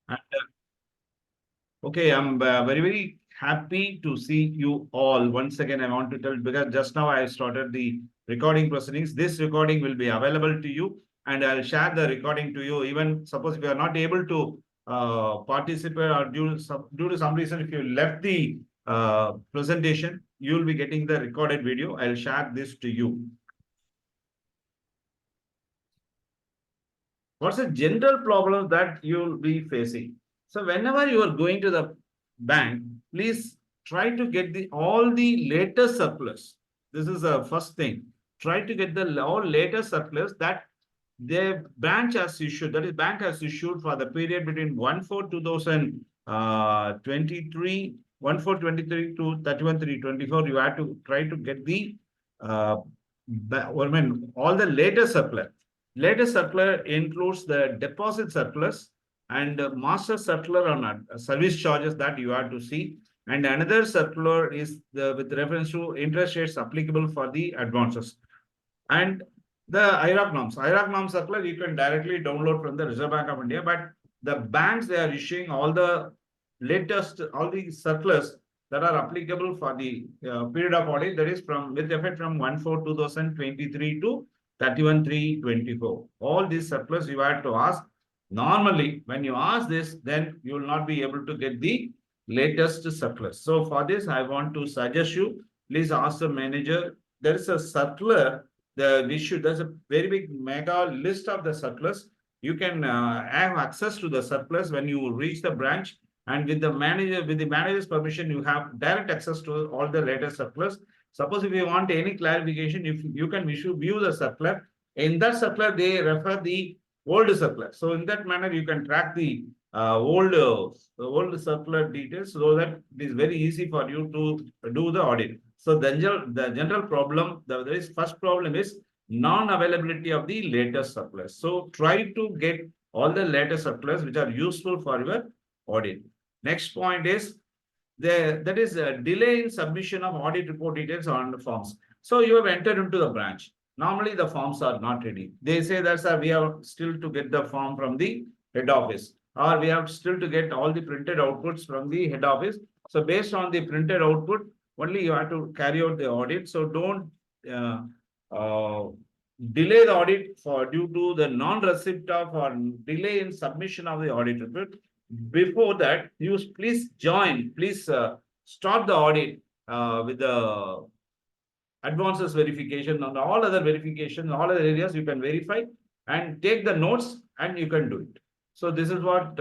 And, okay, I'm very happy to see you all. Once again, I want to tell because just now I started the recording proceedings. This recording will be available to you, and I'll share the recording to you. Even suppose if you are not able to participate or due to some reason, if you left the presentation, you will be getting the recorded video. I'll share this to you. What's the general problem that you'll be facing? So whenever you are going to the bank, please try to get the all the latest surplus. This is the first thing. Try to get the all latest surplus that the branch has issued, that is bank has issued for the period between 1/4/2023, 1/4/23 to 31/3/24. You have to try to get the all the latest surplus. Latest circular includes the deposit surplus and master circular on service charges that you have to see. And another circular is with reference to interest rates applicable for the advances. And the IRAC norms. IRAC norm circular you can directly download from the Reserve Bank of India, but the banks, they are issuing all the latest, all the circulars that are applicable for the period of audit, that is from with effect from 1/4/2023 to 31/3/24. All these surplus you have to ask. Normally, when you ask this, then you will not be able to get the latest surplus. So for this, I want to suggest you, please ask the manager. There is a circular, the issue, there's a very big mega list of the surplus. You can have access to the surplus when you reach the branch, and with the manager's permission, you have direct access to all the latest surplus. Suppose if you want any clarification, if you can view the circular. In that circular, they refer the old circular. So in that manner, you can track the old circular details so that it is very easy for you to do the audit. So the general problem, the first problem is non-availability of the latest surplus. So try to get all the latest surplus which are useful for your audit. Next point is that is a delay in submission of audit report details on the forms. So you have entered into the branch. Normally the forms are not ready. They say that we have still to get the form from the head office, or we have still to get all the printed outputs from the head office. So based on the printed output, only you have to carry out the audit. So don't uh, uh, delay the audit for due to the non-receipt of or delay in submission of the audit report. Before that, you please start the audit with the advances verification and all other verification, all other areas you can verify and take the notes and you can do it. So this is what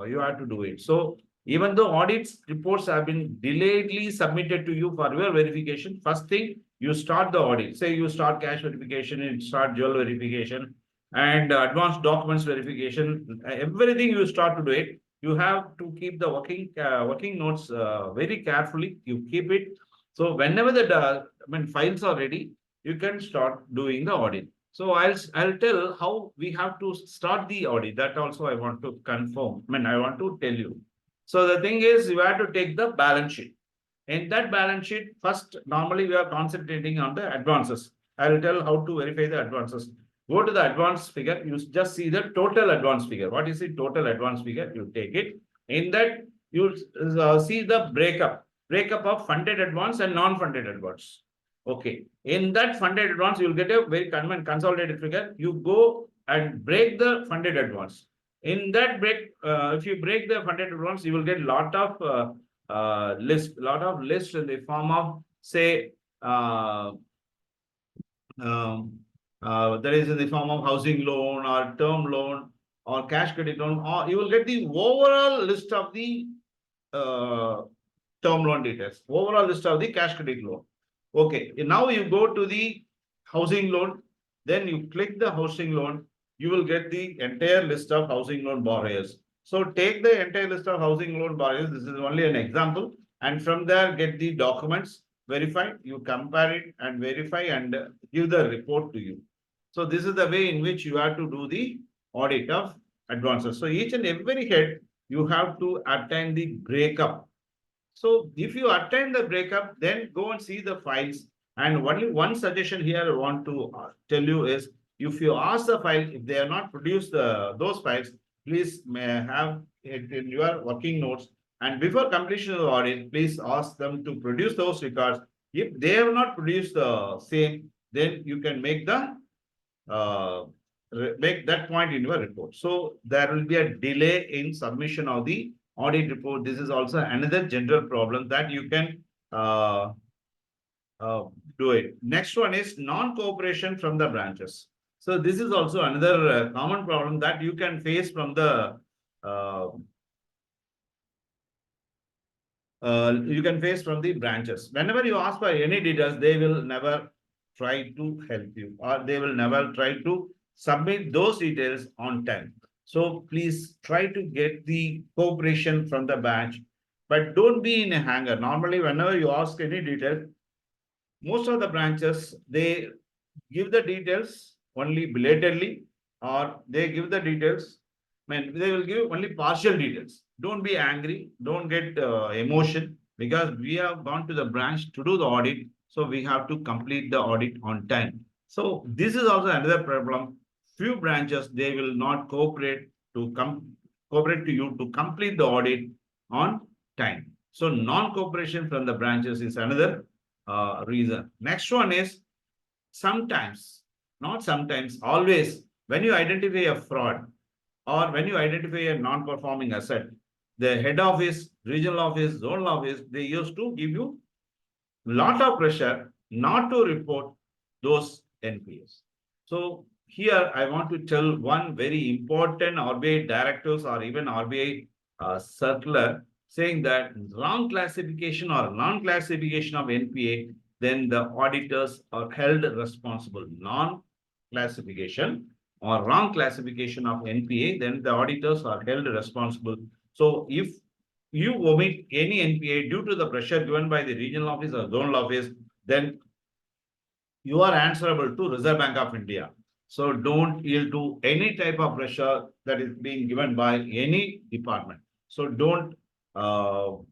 you have to do it. So even though audits reports have been delayedly submitted to you for your verification, first thing you start the audit. Say you start cash verification, you start jewel verification and advanced documents verification, everything you start to do it. You have to keep the working notes very carefully. You keep it. So whenever the files are ready, you can start doing the audit. So I'll tell how we have to start the audit. That also I want to confirm. I want to tell you. So the thing is, you have to take the balance sheet. In that balance sheet, first, normally we are concentrating on the advances. I will tell how to verify the advances. Go to the advance figure. You just see the total advance figure. What is the total advance figure? You take it. In that, you see the breakup of funded advance and non-funded advance. Okay. In that funded advance, you will get a very consolidated figure. You go and break the funded advance. In that if you break the funded advance, you will get lot of lists in the form of, say, that is in the form of housing loan or term loan or cash credit loan, or you will get the overall list of the term loan details, overall list of the cash credit loan. Okay, now you go to the housing loan, then you click the housing loan, you will get the entire list of housing loan borrowers. So take the entire list of housing loan borrowers. This is only an example. And from there, get the documents, verify, you compare it and verify and give the report to you. So this is the way in which you have to do the audit of advances. So each and every head, you have to attain the breakup. So if you attain the breakup, then go and see the files. And only one suggestion here I want to tell you is, if you ask the file, if they are not produced those files, please may have it in your working notes. And before completion of the audit, please ask them to produce those records. If they have not produced the same, then you can make the uh, make that point in your report. So there will be a delay in submission of the audit report. This is also another general problem that you can uh, uh, do it. Next one is non-cooperation from the branches. So this is also another common problem that you can face from the uh, branches. Whenever you ask for any details, they will never try to help you, or they will never try to submit those details on time. So please try to get the cooperation from the branch, but don't be in a hanger. Normally, whenever you ask any detail, most of the branches, they give the details only belatedly, or they give the details, I mean, they will give only partial details. Don't be angry, don't get emotion, because we have gone to the branch to do the audit, so we have to complete the audit on time. So this is also another problem. Few branches, they will not cooperate to you to complete the audit on time. So non-cooperation from the branches is another reason. Next one is sometimes, not sometimes, always, when you identify a fraud or when you identify a non-performing asset, the head office, regional office, zonal office, they used to give you lot of pressure not to report those NPAs. So here I want to tell one very important RBI directives or even RBI circular saying that wrong classification or non-classification of NPA, then the auditors are held responsible. Non-classification or wrong classification of NPA, then the auditors are held responsible. So if you omit any NPA due to the pressure given by the regional office or zonal office, then you are answerable to Reserve Bank of India. So don't yield to any type of pressure that is being given by any department. So don't don't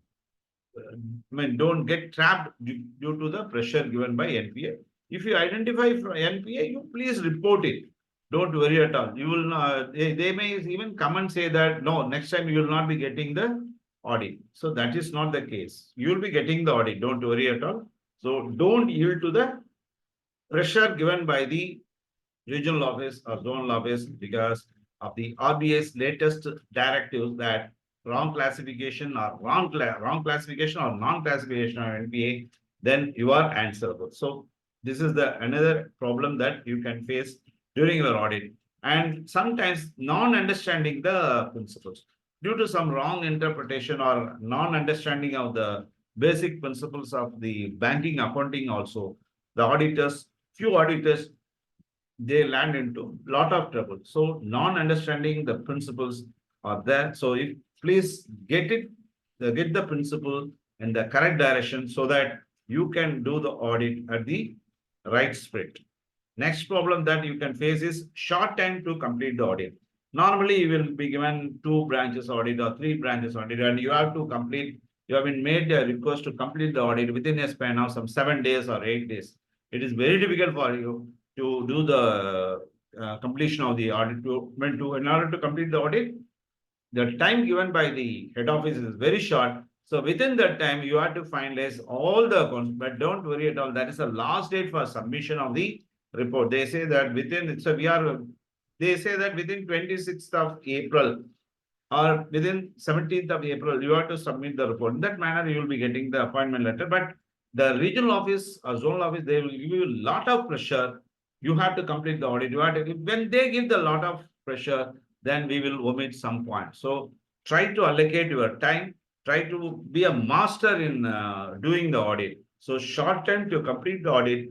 get trapped due to the pressure given by NPA. If you identify from NPA, you please report it. Don't worry at all. You will not, they may even come and say that no, next time you will not be getting the audit. So that is not the case. You will be getting the audit. Don't worry at all. So don't yield to the pressure given by the regional office or zonal office because of the RBI's latest directives that wrong classification or wrong classification or non-classification of NPA, then you are answerable. So this is the another problem that you can face during your audit. And sometimes non-understanding the principles due to some wrong interpretation or non-understanding of the basic principles of the banking accounting also, the auditors, few auditors, they land into a lot of trouble. So non-understanding the principles are there. So if please get the principle in the correct direction so that you can do the audit at the right spirit. Next problem that you can face is short time to complete the audit. Normally, you will be given 2 branches audit or 3 branches audit, and you have to complete. You have been made a request to complete the audit within a span of some 7 days or 8 days. It is very difficult for you to do the completion of the audit. In order to complete the audit, the time given by the head office is very short. So within that time, you have to finalize all the accounts, but don't worry at all. That is the last date for submission of the report. They say that they say that within 26th of April or within 17th of April, you have to submit the report. In that manner, you will be getting the appointment letter. But the regional office or zonal office, they will give you a lot of pressure. You have to complete the audit. When they give the lot of pressure, then we will omit some points. So try to allocate your time. Try to be a master in doing the audit. So short time to complete the audit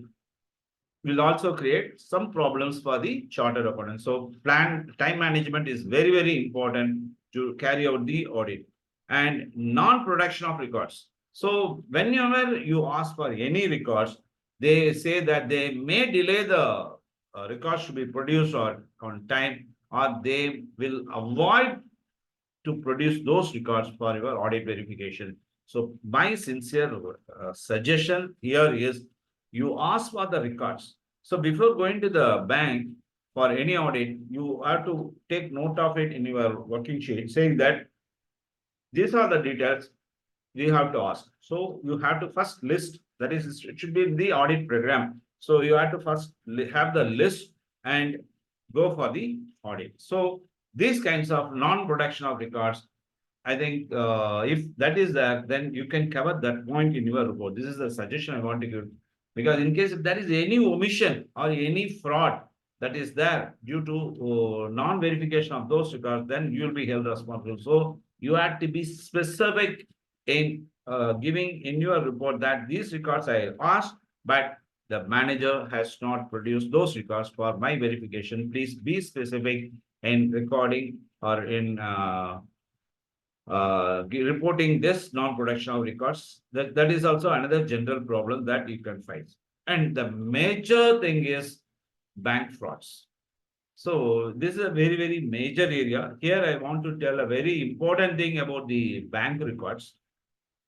will also create some problems for the chartered accountant. So time management is very, very important to carry out the audit. And non-production of records. So whenever you ask for any records, they say that they may delay the records to be produced or on time, or they will avoid to produce those records for your audit verification. So my sincere suggestion here is you ask for the records. So before going to the bank for any audit, you have to take note of it in your working sheet, saying that these are the details we have to ask. So you have to first list, that is, it should be in the audit program. So you have to first have the list and go for the audit. So these kinds of non-production of records, I think if that is there, then you can cover that point in your report. This is the suggestion I want to give. Because in case if there is any omission or any fraud that is there due to non-verification of those records, then you will be held responsible. So you have to be specific in giving in your report that these records I asked, but the manager has not produced those records for my verification. Please be specific in recording or in reporting this non-production of records. That is also another general problem that you can find. And the major thing is bank frauds. So this is a very, very major area. Here I want to tell a very important thing about the bank records.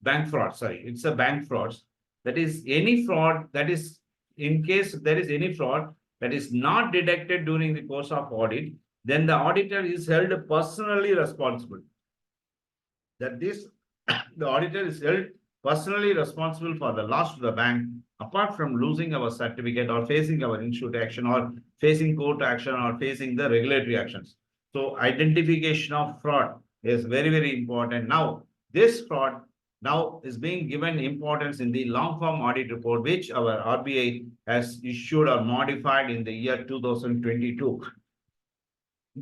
Bank fraud, sorry, it's a bank frauds. That is any fraud that is, in case there is any fraud that is not detected during the course of audit, then the auditor is held personally responsible. That this, the auditor is held personally responsible for the loss to the bank, apart from losing our certificate or facing our institute action or facing court action or facing the regulatory actions. So identification of fraud is very, very important. Now, this fraud now is being given importance in the long form audit report, which our RBI has issued or modified in the year 2022.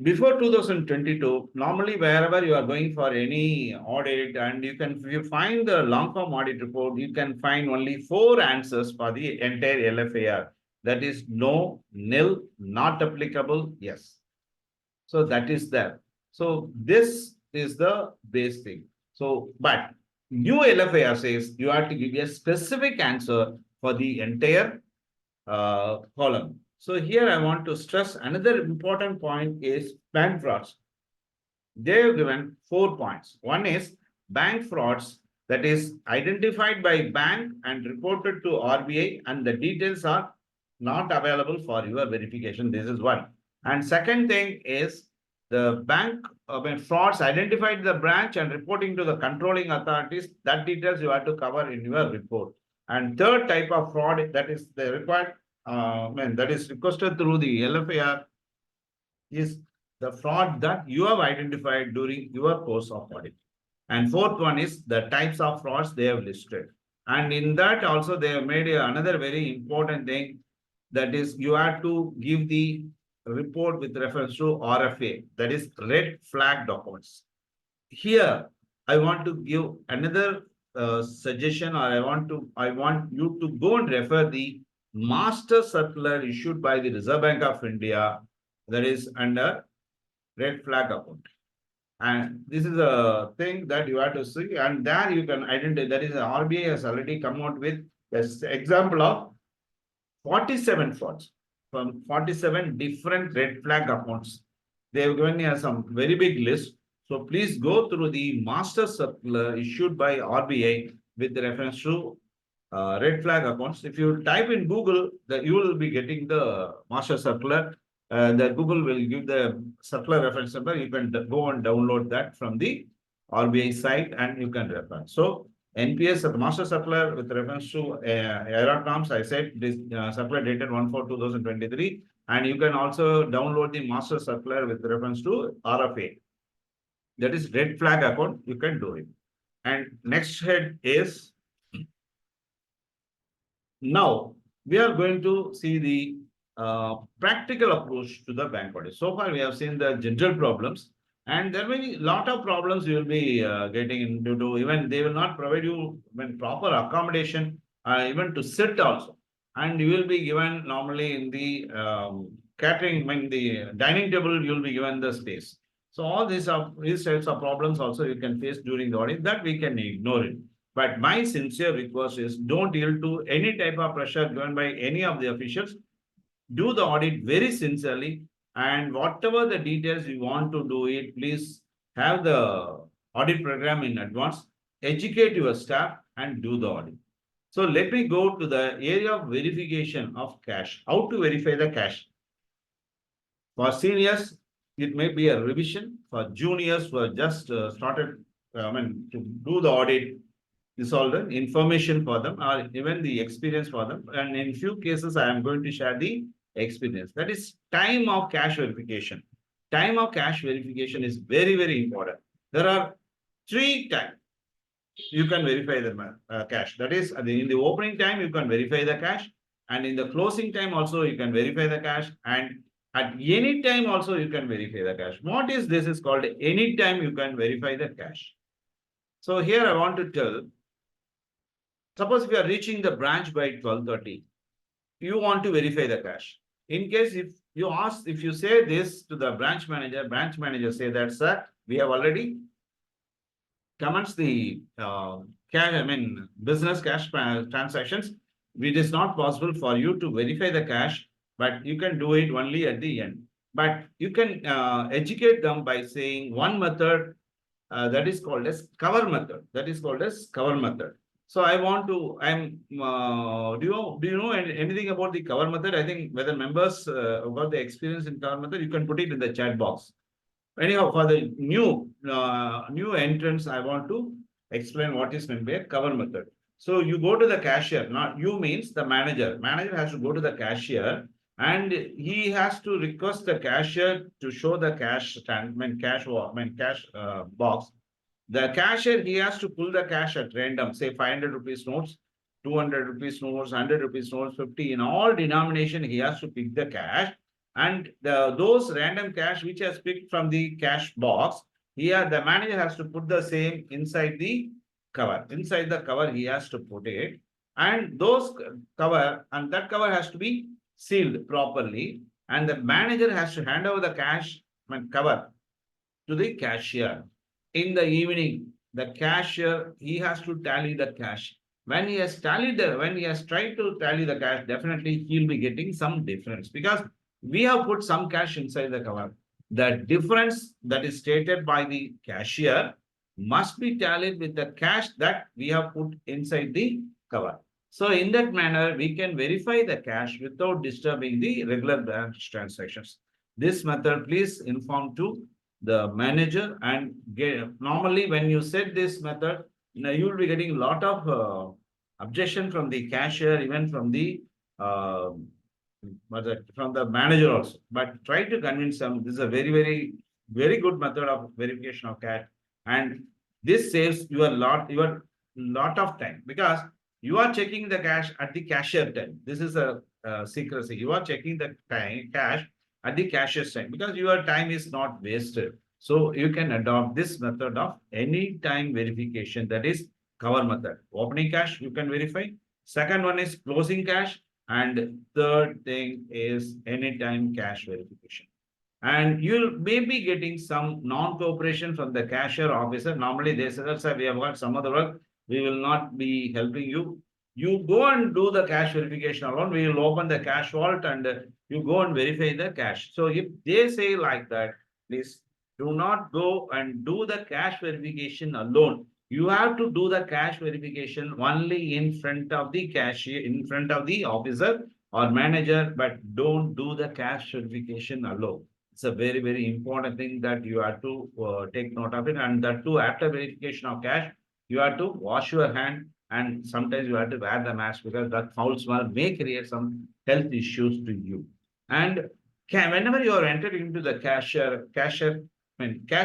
Before 2022, normally wherever you are going for any audit, and you can, if you find the long form audit report, you can find only 4 answers for the entire LFAR. That is no, nil, not applicable, yes. So that is there. So this is the base thing. So, but new LFAR says you have to give a specific answer for the entire column. So here I want to stress another important point is bank frauds. They have given 4 points. One is bank frauds that is identified by bank and reported to RBI, and the details are not available for your verification. This is one. And second thing is the bank frauds identified the branch and reporting to the controlling authorities. That details you have to cover in your report. And third type of fraud, that is the required that is requested through the LFAR, is the fraud that you have identified during your course of audit. And fourth one is the types of frauds they have listed. And in that also they have made another very important thing, that is you have to give the report with reference to RFA, that is red flag documents. Here I want to give another suggestion, or I want you to go and refer the master circular issued by the Reserve Bank of India, that is under red flag account. And this is a thing that you have to see, and there you can identify, that is RBI has already come out with this example of 47 frauds from 47 different red flag accounts. They have given you some very big list. So please go through the master circular issued by RBI with reference to red flag accounts. If you type in Google, you will be getting the master circular. The Google will give the circular reference number. You can go and download that from the RBI site and you can refer. So NPS at the master circular with reference to ERA norms, I said this circular dated 1/4/2023, and you can also download the master circular with reference to RFA. That is red flag account, you can do it. And next head is, now we are going to see the practical approach to the bank audit. So far we have seen the general problems, and there may be a lot of problems you will be getting into. Even they will not provide you when proper accommodation, even to sit also, and you will be given normally in the catering, when the dining table you will be given the space. So all these types of problems also you can face during the audit, that we can ignore it. But my sincere request is, don't yield to any type of pressure given by any of the officials. Do the audit very sincerely, and whatever the details you want to do it, please have the audit program in advance, educate your staff and do the audit. So let me go to the area of verification of cash. How to verify the cash? For seniors, it may be a revision. For juniors who have just started, to do the audit, this all the information for them or even the experience for them. And in few cases, I am going to share the experience. That is time of cash verification. Time of cash verification is very, very important. There are three times you can verify the cash. That is, in the opening time, you can verify the cash. And in the closing time also, you can verify the cash. And at any time also, you can verify the cash. What is this is called any time you can verify the cash. So here I want to tell, suppose if you are reaching the branch by 12:30, you want to verify the cash. In case if you ask, if you say this to the branch manager say that, sir, we have already commenced the business cash transactions. It is not possible for you to verify the cash, but you can do it only at the end. But you can educate them by saying one method that is called as cover method. That is called as cover method. So I want to, do you know anything about the cover method? I think whether members about the experience in cover method, you can put it in the chat box. Anyhow, for the new entrants, I want to explain what is meant by a cover method. So you go to the cashier, not you means the manager. Manager has to go to the cashier and he has to request the cashier to show the cash box. The cashier, he has to pull the cash at random, say 500 rupees notes, 200 rupees notes, 100 rupees notes, 50, in all denomination, he has to pick the cash. And those random cash which has picked from the cash box, here the manager has to put the same inside the cover. Inside the cover, he has to put it. And those cover, and that cover has to be sealed properly. And the manager has to hand over the cash cover to the cashier. In the evening, the cashier, he has to tally the cash. When he has tried to tally the cash, definitely he'll be getting some difference because we have put some cash inside the cover. The difference that is stated by the cashier must be tallied with the cash that we have put inside the cover. So in that manner, we can verify the cash without disturbing the regular branch transactions. This method, please inform to the manager and normally when you set this method, you will be getting a lot of objection from the cashier, even from the manager also. But try to convince them this is a very, very, very good method of verification of cash, and this saves your lot of time because you are checking the cash at the cashier time. This is a secrecy. You are checking the cash at the cashier's time because your time is not wasted. So you can adopt this method of any time verification, that is cover method. Opening cash, you can verify. Second one is closing cash. And third thing is anytime cash verification. And you may be getting some non-cooperation from the cashier officer. Normally they say, sir, we have got some other work. We will not be helping you. You go and do the cash verification alone. We will open the cash vault and you go and verify the cash. So if they say like that, please do not go and do the cash verification alone. You have to do the cash verification only in front of the cashier, in front of the officer or manager, but don't do the cash verification alone. It's a very, very important thing that you have to take note of it. And that too, after verification of cash, you have to wash your hand and sometimes you have to wear the mask because that foul smell may create some health issues to you. And whenever you are entering into the cash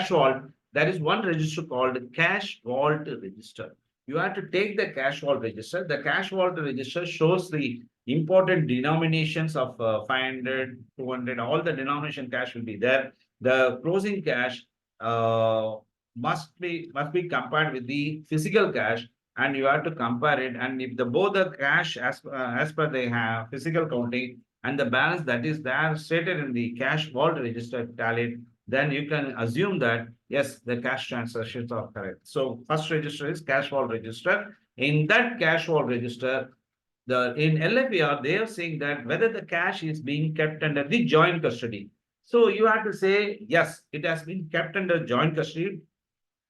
vault, there is one register called cash vault register. You have to take the cash vault register. The cash vault register shows the important denominations of 500, 200, all the denomination cash will be there. The closing cash must be compared with the physical cash, and you have to compare it. And if both the cash as per they have physical counting and the balance that is there stated in the cash vault register tallied, then you can assume that yes, the cash transactions are correct. So first register is cash vault register. In that cash vault register, in LFER, they are saying that whether the cash is being kept under the joint custody. So you have to say, yes, it has been kept under joint custody.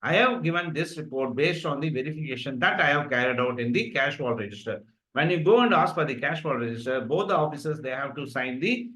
I have given this report based on the verification that I have carried out in the cash vault register. When you go and ask for the cash vault register, both the officers, they have to sign the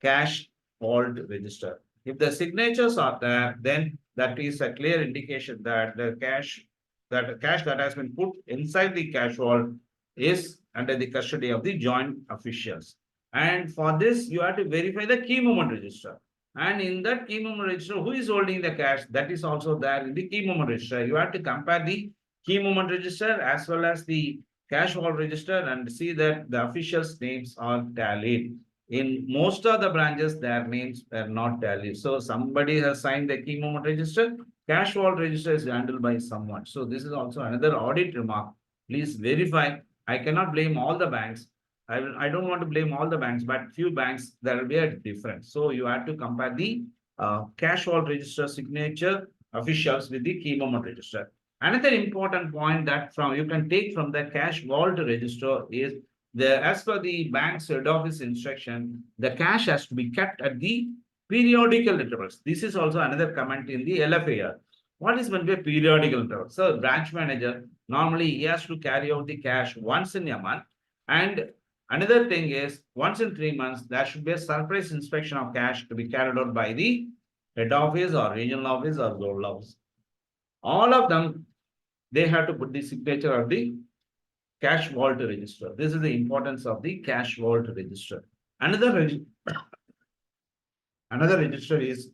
cash vault register. If the signatures are there, then that is a clear indication that the cash that has been put inside the cash vault is under the custody of the joint officials. And for this, you have to verify the key moment register. And in that key moment register, who is holding the cash? That is also there in the key moment register. You have to compare the key moment register as well as the cash vault register and see that the officials' names are tallied. In most of the branches, their names are not tallied. So somebody has signed the key moment register. Cash vault register is handled by someone. So this is also another audit remark. Please verify. I cannot blame all the banks. I don't want to blame all the banks, but few banks, there will be a difference. So you have to compare the cash vault register signature officials with the key moment register. Another important point that from you can take from the cash vault register is as per the bank's head office instruction, the cash has to be kept at the periodical intervals. This is also another comment in the LFAR. What is meant by periodical intervals? So branch manager normally he has to carry out the cash once in a month, and another thing is once in 3 months there should be a surprise inspection of cash to be carried out by the head office or regional office or zonal office. All of them they have to put the signature of the cash vault register. This is the importance of the cash vault register. Another register is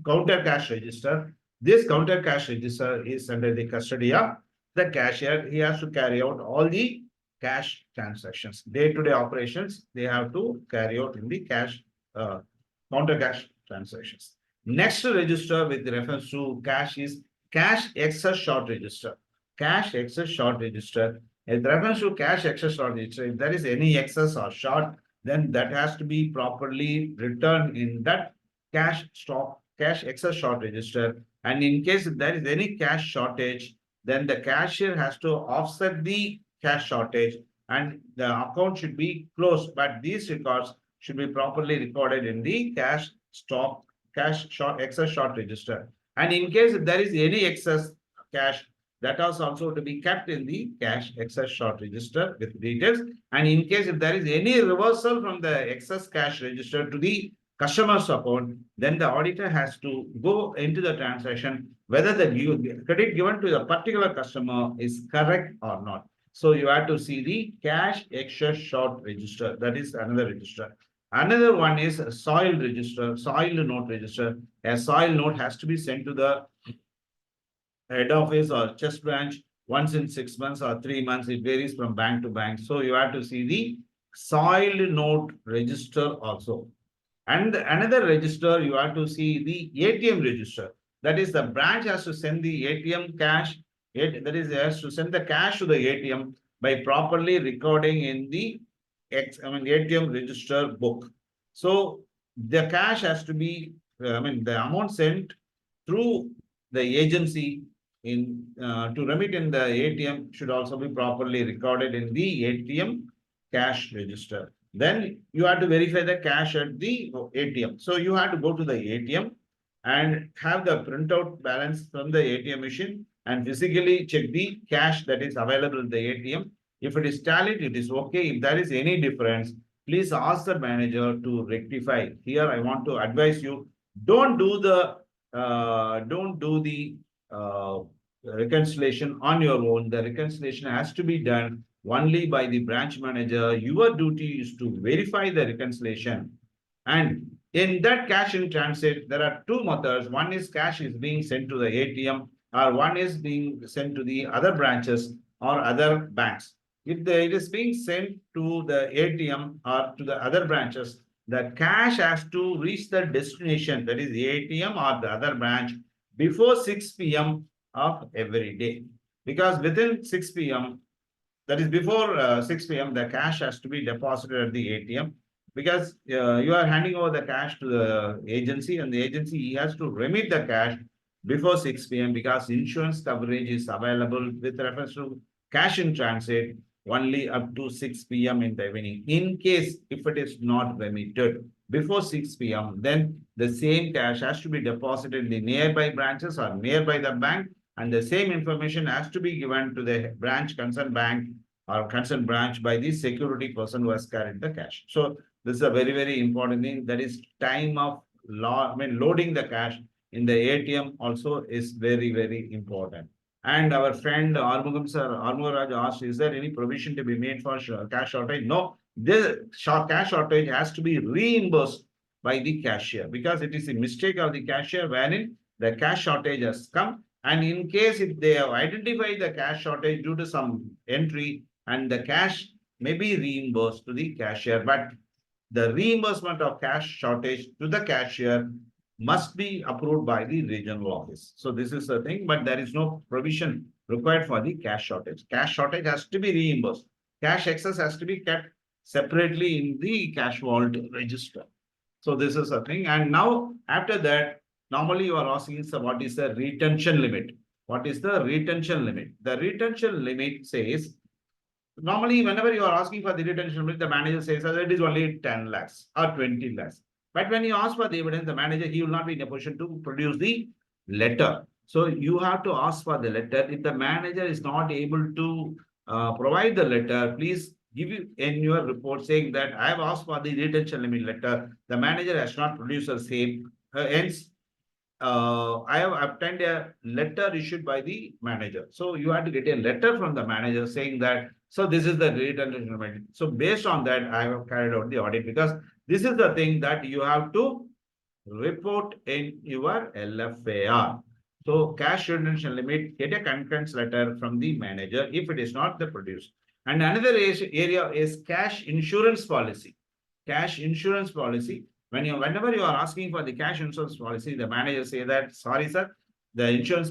counter cash register. This counter cash register is under the custody of the cashier. He has to carry out all the cash transactions, day-to-day operations. They have to carry out in the cash counter cash transactions. Next register with reference to cash is cash excess short register. Cash excess short register. With reference to cash excess short register, if there is any excess or short, then that has to be properly returned in that cash excess short register. And in case if there is any cash shortage, then the cashier has to offset the cash shortage and the account should be closed. But these records should be properly recorded in the cash excess short register. And in case if there is any excess cash, that is also to be kept in the cash excess short register with details. And in case if there is any reversal from the excess cash register to the customer's account, then the auditor has to go into the transaction whether the credit given to the particular customer is correct or not. So you have to see the cash excess short register. That is another register. Another one is a soil register, soil note register. A soil note has to be sent to the head office or chest branch once in 6 months or 3 months. It varies from bank to bank. So you have to see the soil note register also. And another register, you have to see the ATM register. That is, the branch has to send the ATM cash. That is, has to send the cash to the ATM by properly recording in the ATM register book. So the cash has to be, the amount sent through the agency in to remit in the ATM should also be properly recorded in the ATM cash register. Then you have to verify the cash at the ATM. So you have to go to the ATM and have the printout balance from the ATM machine and physically check the cash that is available in the ATM. If it is tallied, it is okay. If there is any difference, please ask the manager to rectify. Here, I want to advise you, don't do the reconciliation on your own. The reconciliation has to be done only by the branch manager. Your duty is to verify the reconciliation. And in that cash in transit, there are two methods. One is cash is being sent to the ATM, or one is being sent to the other branches or other banks. If it is being sent to the ATM or to the other branches, the cash has to reach the destination, that is the ATM or the other branch, before 6 p.m. of every day. Because within 6 p.m., that is before 6 p.m., the cash has to be deposited at the ATM, because you are handing over the cash to the agency, and the agency has to remit the cash before 6 p.m. because insurance coverage is available with reference to cash in transit only up to 6 p.m. in the evening. In case if it is not remitted before 6 p.m., then the same cash has to be deposited in the nearby branches or nearby the bank, and the same information has to be given to the concerned bank or concerned branch by the security person who has carried the cash. So This is a very, very important thing. That is time of loading the cash in the ATM also is very, very important. And our friend Armugam sir, Armugaraj asked, is there any provision to be made for cash shortage? No, this cash shortage has to be reimbursed by the cashier because it is a mistake of the cashier wherein the cash shortage has come. And in case if they have identified the cash shortage due to some entry and the cash may be reimbursed to the cashier, but the reimbursement of cash shortage to the cashier must be approved by the regional office. So this is the thing, but there is no provision required for the cash shortage. Cash shortage has to be reimbursed. Cash excess has to be kept separately in the cash vault register. So this is a thing. And now after that, normally you are asking, so what is the retention limit? What is the retention limit? The retention limit says, normally whenever you are asking for the retention limit, the manager says that it is only 10 lakhs or 20 lakhs. But when you ask for the evidence, the manager, he will not be in a position to produce the letter. So you have to ask for the letter. If the manager is not able to provide the letter, please give you in your report saying that I have asked for the retention limit letter. The manager has not produced the same. Hence, I have obtained a letter issued by the manager. So you have to get a letter from the manager saying that, so this is the retention limit. So based on that, I have carried out the audit because this is the thing that you have to report in your LFAR. So cash retention limit, get a concurrence letter from the manager if it is not the produce. And another area is cash insurance policy. Cash insurance policy. Whenever you are asking for the cash insurance policy, the manager say that, sorry, sir, the insurance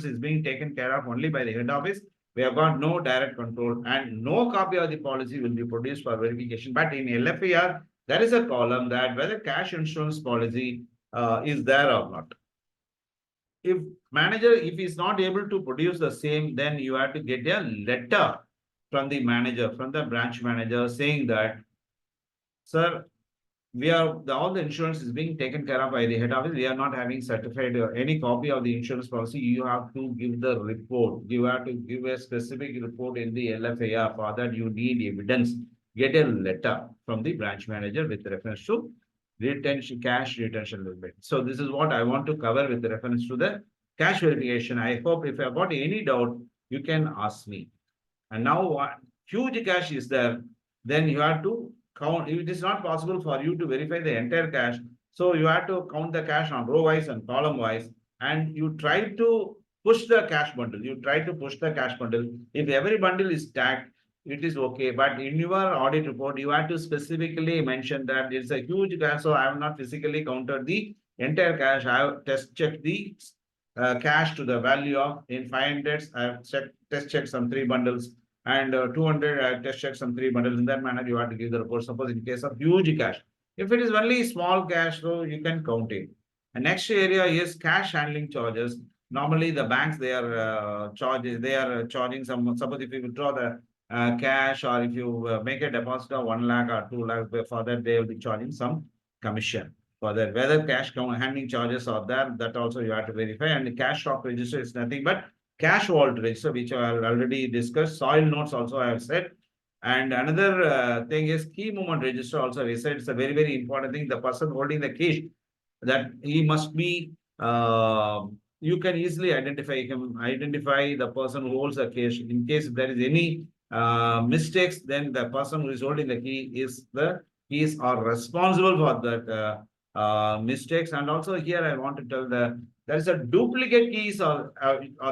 is being taken care of only by the head office. We have got no direct control and no copy of the policy will be produced for verification. But in LFAR, there is a column that whether cash insurance policy is there or not. If manager, if he is not able to produce the same, then you have to get a letter from the manager, from the branch manager saying that, sir, all the insurance is being taken care of by the head office. We are not having certified any copy of the insurance policy. You have to give the report. You have to give a specific report in the LFAR. For that, you need evidence. Get a letter from the branch manager with reference to cash retention limit. So this is what I want to cover with reference to the cash verification. I hope if you have got any doubt, you can ask me. And now what huge cash is there, then you have to count. It is not possible for you to verify the entire cash. So you have to count the cash on row wise and column wise. And you try to push the cash bundle. You try to push the cash bundle. If every bundle is tagged, it is okay. But in your audit report, you have to specifically mention that it's a huge cash. So I have not physically counted the entire cash. I have test checked the cash to the value of in 500. I have test checked some 3 bundles. And 200, I test check some 3 bundles. In that manner, you have to give the report. Suppose in case of huge cash, if it is only small cash, so you can count it. And next area is cash handling charges. Normally, the banks they are charging some. Suppose if you withdraw the cash or if you make a deposit of 1 lakh or 2 lakhs, for that they will be charging some commission. For that, whether cash handling charges are there, that also you have to verify. And the cash stock register is nothing but cash vault register, which I have already discussed. Soil notes also I have said. And another thing is key movement register also we said. It's a very, very important thing. The person holding the cash, that he must be, you can easily identify the person who holds the cash. In case if there is any mistakes, then the person who is holding the keys are responsible for that mistakes. And also here I want to tell there is a duplicate keys are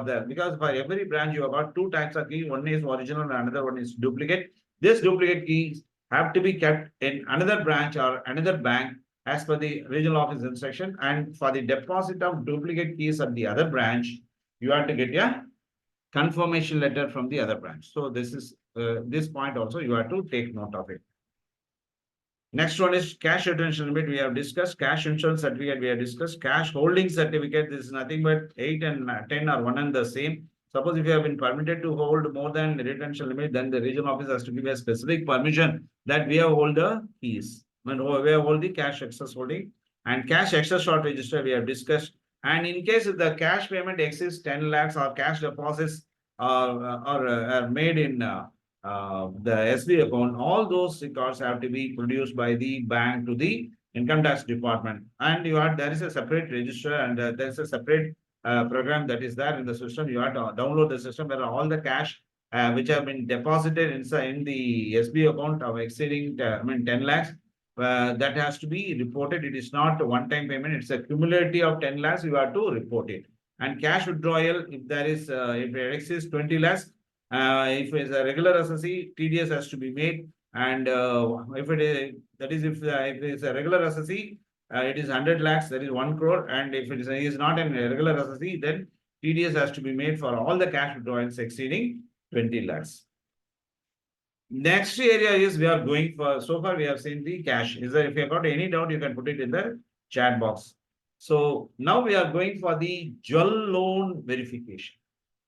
there because for every branch you have got 2 types of key. One is original and another one is duplicate. This duplicate keys have to be kept in another branch or another bank as per the regional office instruction. And for the deposit of duplicate keys at the other branch, you have to get a confirmation letter from the other branch. So this is this point also you have to take note of it. Next one is cash retention limit. We have discussed cash insurance certificate. We have discussed cash holding certificate. This is nothing but 8 and 10 are one and the same. Suppose if you have been permitted to hold more than the retention limit, then the regional office has to give a specific permission that we have hold the keys. When we have hold the cash excess holding and cash excess short register we have discussed. And in case if the cash payment exceeds 10 lakhs or cash deposits are made in the SB account, all those records have to be produced by the bank to the income tax department. And there is a separate register and there is a separate program that is there in the system. You have to download the system where all the cash which have been deposited inside in the SB account of exceeding 10 lakhs. That has to be reported. It is not a one-time payment. It's a cumulative of 10 lakhs. You have to report it. And cash withdrawal, if there is, if it exceeds 20 lakhs, if it's a regular SSC, TDS has to be made. And if it is, that is, if it's a regular SSC, it is 100 lakhs, that is 1 crore. And if it is not a regular SSC, then TDS has to be made for all the cash withdrawals exceeding 20 lakhs. Next area is we are going for, so far we have seen the cash. Is there, if you have got any doubt, you can put it in the chat box. So now we are going for the jewel loan verification.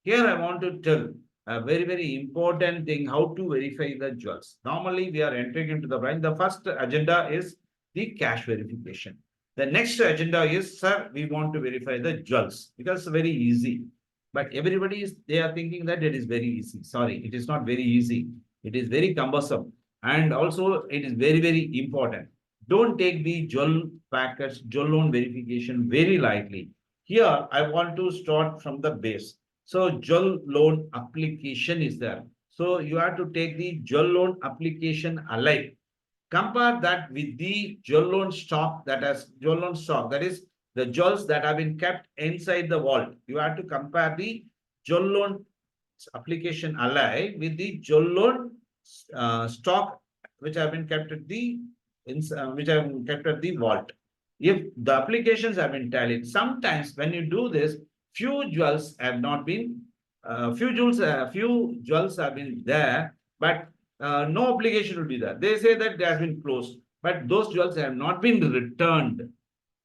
Here I want to tell a very, very important thing, how to verify the jewels. Normally we are entering into the branch. The first agenda is the cash verification. The next agenda is, sir, we want to verify the jewels because it's very easy. But everybody is, they are thinking that it is very easy. Sorry, it is not very easy. It is very cumbersome. And also it is very, very important. Don't take the jewel packets, jewel loan verification very lightly. Here, I want to start from the base. So jewel loan application is there. So you have to take the jewel loan application alive. Compare that with the jewel loan stock that is the jewels that have been kept inside the vault. You have to compare the jewel loan application alive with the jewel loan stock which have been kept at the vault. If the applications have been tallied, sometimes when you do this, few jewels have not been, few jewels have been there, but no application will be there. They say that they have been closed, but those jewels have not been returned.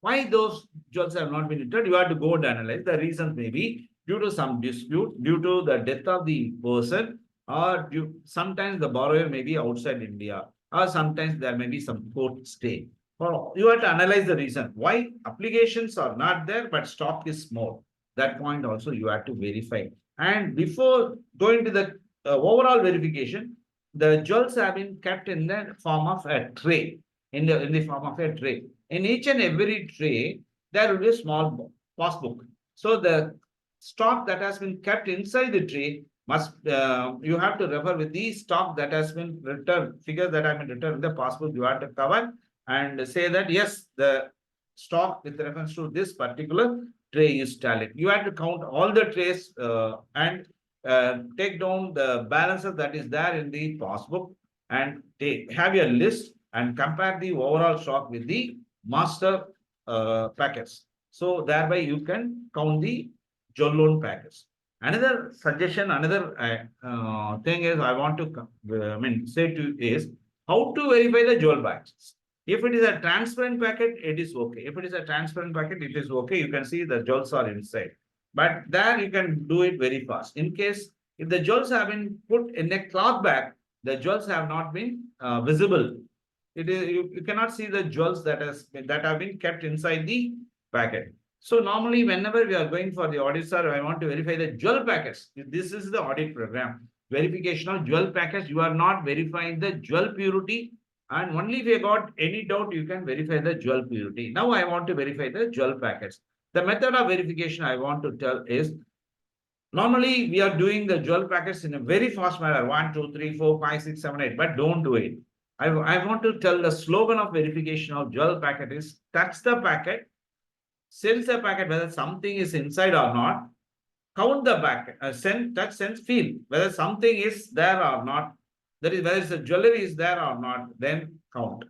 Why those jewels have not been returned? You have to go and analyze. The reasons may be due to some dispute, due to the death of the person, or sometimes the borrower may be outside India, or sometimes there may be some court stay. You have to analyze the reason why applications are not there, but stock is more. That point also you have to verify. And before going to the overall verification, the jewels have been kept in the form of a tray, in the form of a tray. In each and every tray, there will be a small passbook. So the stock that has been kept inside the tray must, you have to refer with the stock that has been returned, figures that have been returned in the passbook. You have to cover and say that, yes, the stock with reference to this particular tray is tallied. You have to count all the trays and take down the balances that is there in the passbook and have your list and compare the overall stock with the master packets. So thereby you can count the jewel loan packets. Another suggestion, another thing is I want to say to you is how to verify the jewel packets. If it is a transparent packet, it is okay. If it is a transparent packet, it is okay. You can see the jewels are inside. But there you can do it very fast. In case if the jewels have been put in a cloth bag, the jewels have not been visible. It is you cannot see the jewels that have been kept inside the packet. So normally, whenever we are going for the audit, sir, I want to verify the jewel packets. This is the audit program. Verification of jewel packets. You are not verifying the jewel purity. And only if you got any doubt, you can verify the jewel purity. Now I want to verify the jewel packets. The method of verification I want to tell is, normally we are doing the jewel packets in a very fast manner. 1, 2, 3, 4, 5, 6, 7, 8. But don't do it. I want to tell the slogan of verification of jewel packet is touch the packet, sense the packet whether something is inside or not, count the packet, touch, sense, feel whether something is there or not. That is, whether the jewelry is there or not, then count.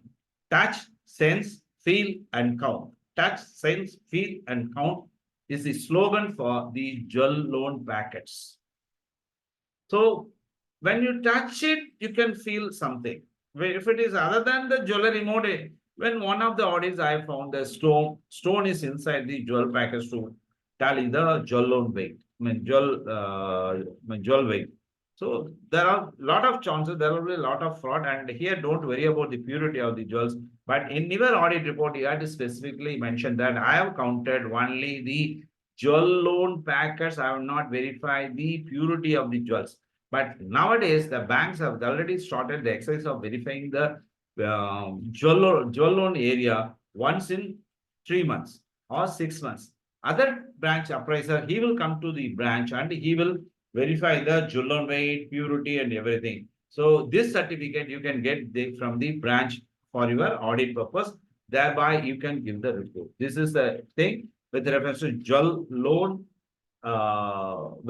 Touch, sense, feel, and count. Touch, sense, feel, and count is the slogan for the jewel loan packets. So when you touch it, you can feel something. If it is other than the jewelry mode, when one of the audits I found the stone is inside the jewel package to tally the jewel loan weight, jewel weight. So there are a lot of chances, there will be a lot of fraud, and here don't worry about the purity of the jewels. But in your audit report, you have to specifically mention that I have counted only the jewel loan packets. I have not verified the purity of the jewels. But nowadays, the banks have already started the exercise of verifying the jewel loan area once in 3 months or 6 months. Other branch appraiser, he will come to the branch and he will verify the jewel loan weight, purity, and everything. So this certificate you can get from the branch for your audit purpose. Thereby, you can give the report. This is the thing with reference to jewel loan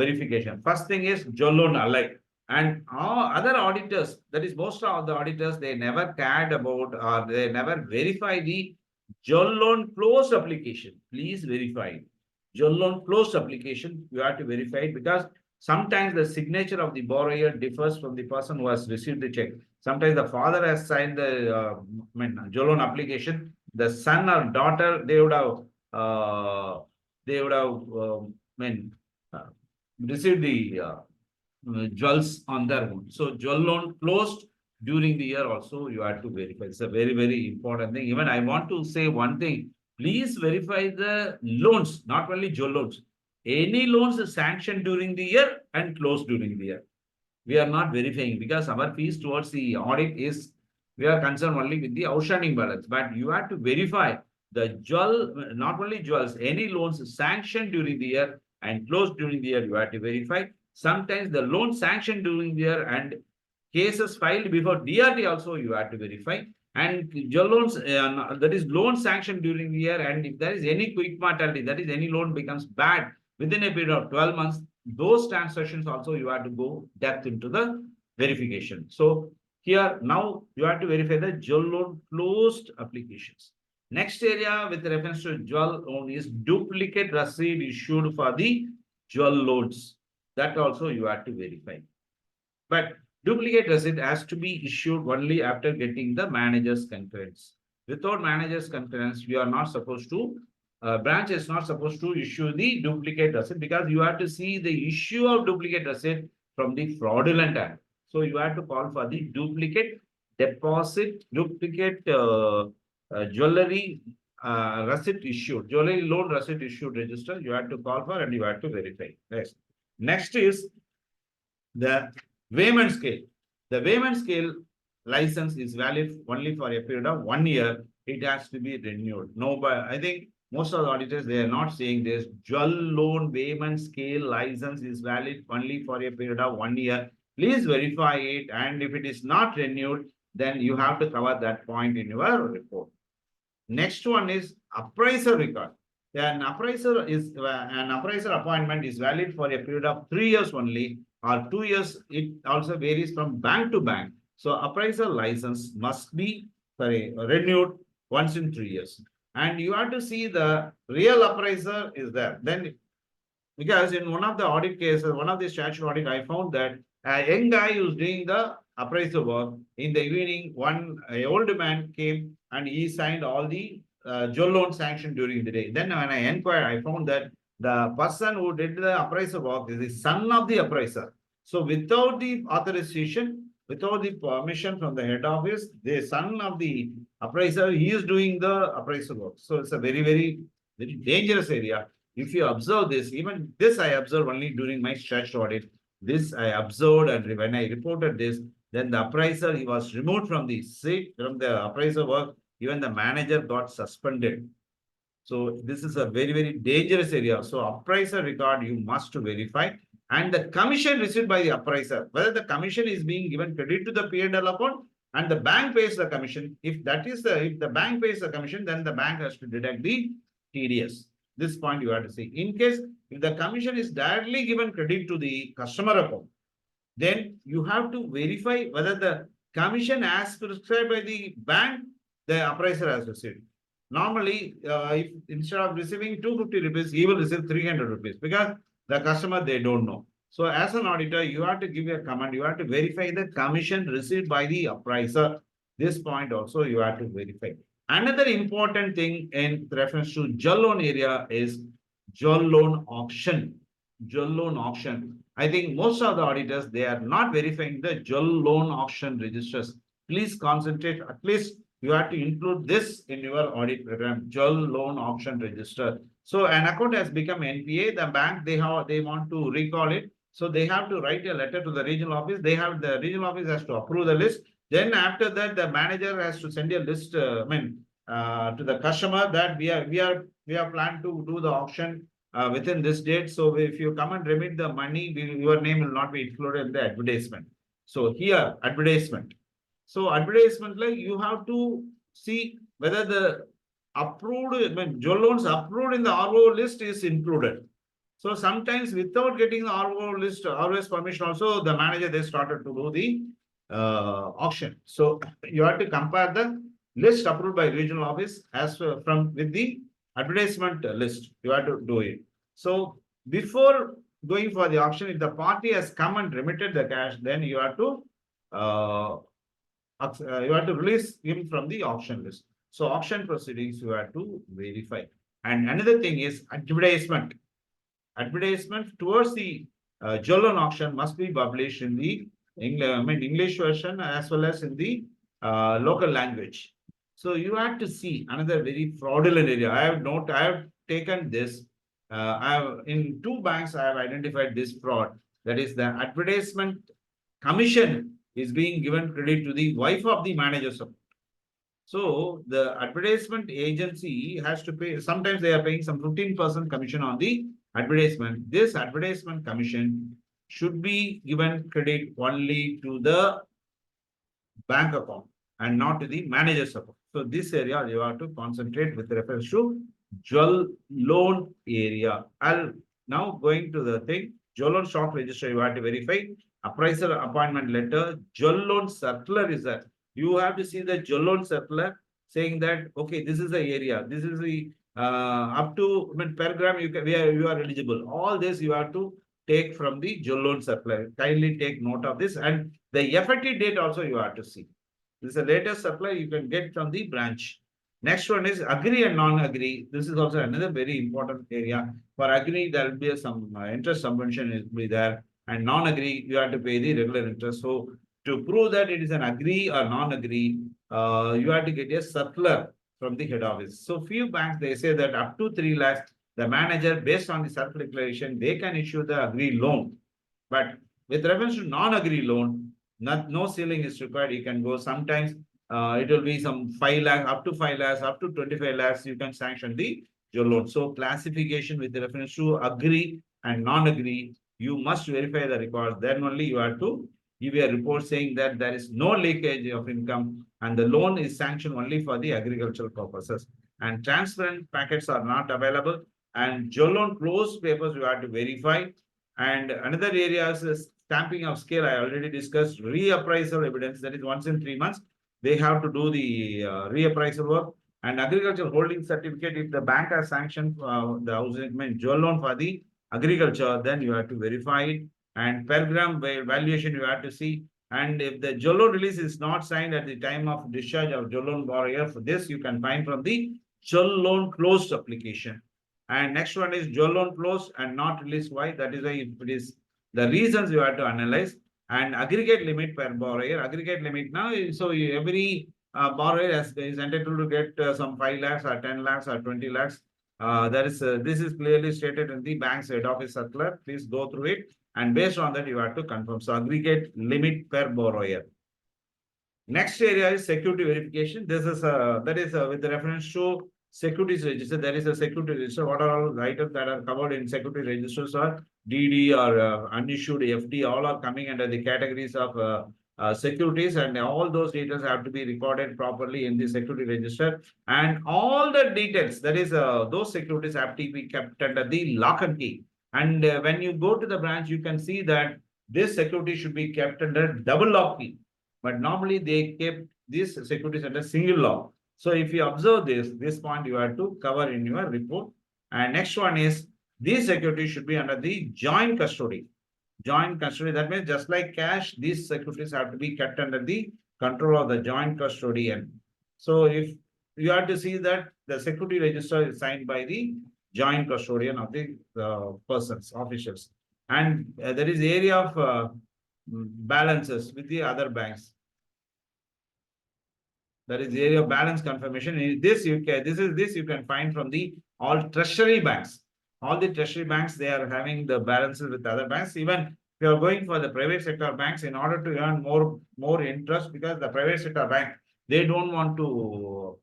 verification. First thing is jewel loan alike. And other auditors, that is most of the auditors, they never cared about or they never verify the jewel loan closed application. Please verify it. Jewel loan closed application, you have to verify it because sometimes the signature of the borrower differs from the person who has received the check. Sometimes the father has signed the jewel loan application. The son or daughter, they would have uh, received the jewels on their own. So jewel loan closed during the year also you have to verify. It's a very, very important thing. Even I want to say one thing. Please verify the loans, not only jewel loans. Any loans sanctioned during the year and closed during the year. We are not verifying because our fees towards the audit is, we are concerned only with the outstanding balance. But you have to verify the jewel, not only jewels, any loans sanctioned during the year and closed during the year, you have to verify. Sometimes the loan sanctioned during the year and cases filed before DRT also you have to verify. And jewel loans, that is loan sanctioned during the year, and if there is any quick mortality, that is any loan becomes bad within a period of 12 months, those transactions also you have to go depth into the verification. So here now you have to verify the jewel loan closed applications. Next area with reference to jewel loan is duplicate receipt issued for the jewel loans. That also you have to verify. But duplicate receipt has to be issued only after getting the manager's concurrence. Without manager's concurrence, you are not supposed to, branch is not supposed to issue the duplicate receipt because you have to see the issue of duplicate receipt from the fraudulent act. So you have to call for the duplicate deposit, duplicate jewelry receipt issued, jewelry loan receipt issued register. You have to call for and you have to verify. Yes. Next is the weighment scale. The weighment scale license is valid only for a period of 1 year. It has to be renewed. No, but I think most of the auditors, they are not saying this. Jewel loan weighment scale license is valid only for a period of 1 year. Please verify it. And if it is not renewed, then you have to cover that point in your report. Next one is appraiser record. An appraiser appointment is valid for a period of 3 years only or 2 years. It also varies from bank to bank. So appraiser license must be renewed once in 3 years. And you have to see the real appraiser is there. Then because in one of the audit cases, one of the statutory audit, I found that a young guy who's doing the appraisal work in the evening, one old man came and he signed all the jewel loan sanction during the day. Then when I inquired, I found that the person who did the appraisal work is the son of the appraiser. So without the authorization, without the permission from the head office, the son of the appraiser, he is doing the appraisal work. So it's a very, very, very dangerous area. If you observe this, even this I observed only during my stretch audit. This I observed, and when I reported this, then the appraiser, he was removed from the seat, from the appraiser work. Even the manager got suspended. So this is a very, very dangerous area. So appraiser record you must verify, and the commission received by the appraiser, whether the commission is being given credit to the P&L account and the bank pays the commission. If the bank pays the commission, then the bank has to deduct the TDS. This point you have to see. In case if the commission is directly given credit to the customer account, then you have to verify whether the commission as prescribed by the bank, the appraiser has received. Normally, if instead of receiving 250 rupees, he will receive 300 rupees because the customer, they don't know. So as an auditor, you have to give a command. You have to verify the commission received by the appraiser. This point also you have to verify. Another important thing in reference to jewel loan area is jewel loan auction. Jewel loan auction. I think most of the auditors, they are not verifying the jewel loan auction registers. Please concentrate. At least you have to include this in your audit program, jewel loan auction register. So an account has become NPA. The bank, they want to recall it. So they have to write a letter to the regional office. The regional office has to approve the list. Then after that, the manager has to send a list, to the customer that we are planned to do the auction within this date. So if you come and remit the money, your name will not be included in the advertisement. So here, advertisement. So advertisement, like you have to see whether the approved, jewel loans approved in the RO list is included. So sometimes without getting the RO list, ROS permission also, the manager, they started to do the auction. So you have to compare the list approved by regional office as from with the advertisement list. You have to do it. So before going for the auction, if the party has come and remitted the cash, then you have to release him from the auction list. So auction proceedings you have to verify. And another thing is advertisement. Advertisement towards the jewel auction must be published in the English version as well as in the local language. So you have to see another very fraudulent area. I have taken this. I have in 2 banks. I have identified this fraud. That is the advertisement commission is being given credit to the wife of the manager. So the advertisement agency has to pay. Sometimes they are paying some 15% commission on the advertisement. This advertisement commission should be given credit only to the bank account and not to the manager's account. So this area you have to concentrate with reference to jewel loan area. I'll now going to the thing. Jewel loan stock register you have to verify. Appraiser appointment letter. Jewel loan circular is that. You have to see the jewel loan circular saying that okay, this is the area. This is the up to per gram you are eligible. All this you have to take from the jewel loan circular. Kindly take note of this, and the effective date also you have to see. This is the latest circular you can get from the branch. Next one is agree and non-agree. This is also another very important area. For agree, there will be some interest subvention will be there, and non-agree you have to pay the regular interest. So to prove that it is an agree or non-agree, you have to get a circular from the head office. So few banks, they say that up to 3 lakhs, the manager, based on the circular declaration, they can issue the agree loan. But with reference to non-agree loan, no ceiling is required. You can go sometimes, it will be some 5 lakhs, up to 5 lakhs, up to 25 lakhs, you can sanction the your loan. So classification with reference to agree and non-agree, you must verify the records. Then only you have to give a report saying that there is no leakage of income and the loan is sanctioned only for the agricultural purposes. And transparent packets are not available. And jewel loan closed papers you have to verify. And another area is stamping of scale. I already discussed reappraisal evidence. That is once in 3 months. They have to do the reappraisal work. And agricultural holding certificate, if the bank has sanctioned the housing jewel loan for the agriculture, then you have to verify it. And per gram valuation you have to see. And if the jewel loan release is not signed at the time of discharge of jewel loan borrower, for this you can find from the jewel loan closed application. And next one is jewel loan closed and not released. Why? That is why it is the reasons you have to analyze. And aggregate limit per borrower. Aggregate limit now, so every borrower is entitled to get some 5 lakhs or 10 lakhs or 20 lakhs. This is clearly stated in the bank's head office circular. Please go through it. And based on that, you have to confirm. So aggregate limit per borrower. Next area is security verification. This is with reference to securities register. There is a security register. What are all the items that are covered in security registers are DD or unissued FD. All are coming under the categories of securities, and all those details have to be recorded properly in the security register. And all the details, that is, those securities have to be kept under the lock and key. And when you go to the branch, you can see that this security should be kept under double lock key. But normally they kept these securities under single lock. So if you observe this point you have to cover in your report. And next one is these securities should be under the joint custody. Joint custody, that means just like cash, these securities have to be kept under the control of the joint custodian. So if you have to see that the security register is signed by the joint custodian of the persons, officials. And there is area of balances with the other banks. That is the area of balance confirmation. This you can find from the all treasury banks. All the treasury banks, they are having the balances with other banks. Even If you are going for the private sector banks, in order to earn more interest, because the private sector bank, they don't want to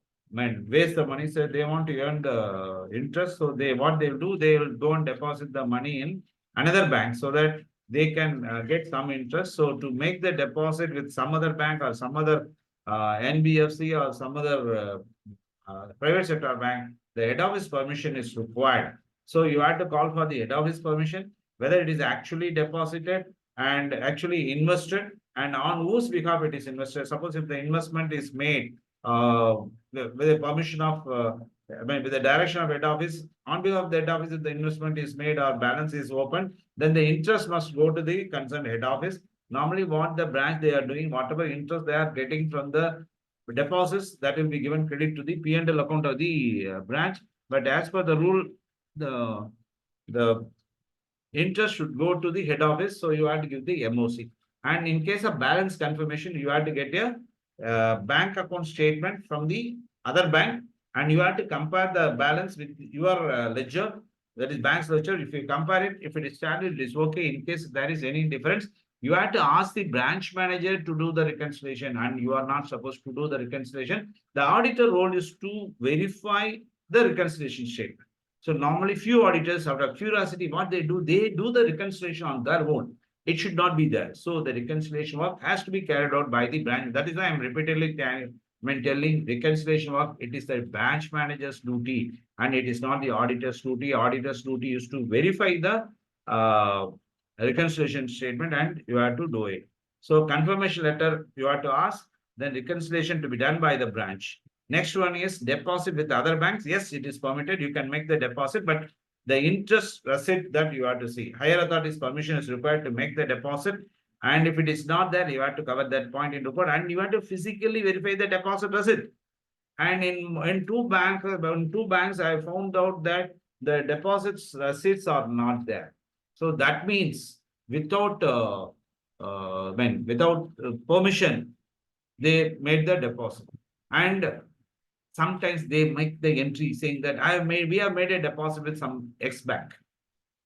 waste the money, so they want to earn the interest. So what they'll do, they will go and deposit the money in another bank so that they can get some interest. So to make the deposit with some other bank or some other NBFC or some other private sector bank, the head office permission is required. So you have to call for the head office permission, whether it is actually deposited and actually invested, and on whose behalf it is invested. Suppose if the investment is made with the permission of, with the direction of head office, on behalf of the head office, if the investment is made or balance is open, then the interest must go to the concerned head office. Normally, what the branch they are doing, whatever interest they are getting from the deposits, that will be given credit to the P&L account of the branch. But as per the rule, the interest should go to the head office. So you have to give the MOC. And in case of balance confirmation, you have to get a bank account statement from the other bank, and you have to compare the balance with your ledger, that is bank's ledger. If you compare it, if it is standard, it is okay. In case there is any difference, you have to ask the branch manager to do the reconciliation, and you are not supposed to do the reconciliation. The auditor role is to verify the reconciliation statement. So normally few auditors, out of curiosity, what they do the reconciliation on their own. It should not be there. So the reconciliation work has to be carried out by the branch. That is why I'm repeatedly telling reconciliation work. It is the branch manager's duty, and it is not the auditor's duty. Auditor's duty is to verify the reconciliation statement, and you have to do it. So confirmation letter you have to ask, then reconciliation to be done by the branch. Next one is deposit with other banks. Yes, it is permitted. You can make the deposit, but the interest receipt that you have to see. Higher authority's permission is required to make the deposit. And if it is not there, you have to cover that point in report, and you have to physically verify the deposit receipt. And in two banks, I found out that the deposits receipts are not there. So that means without permission, they made the deposit. And sometimes they make the entry saying that we have made a deposit with some X bank,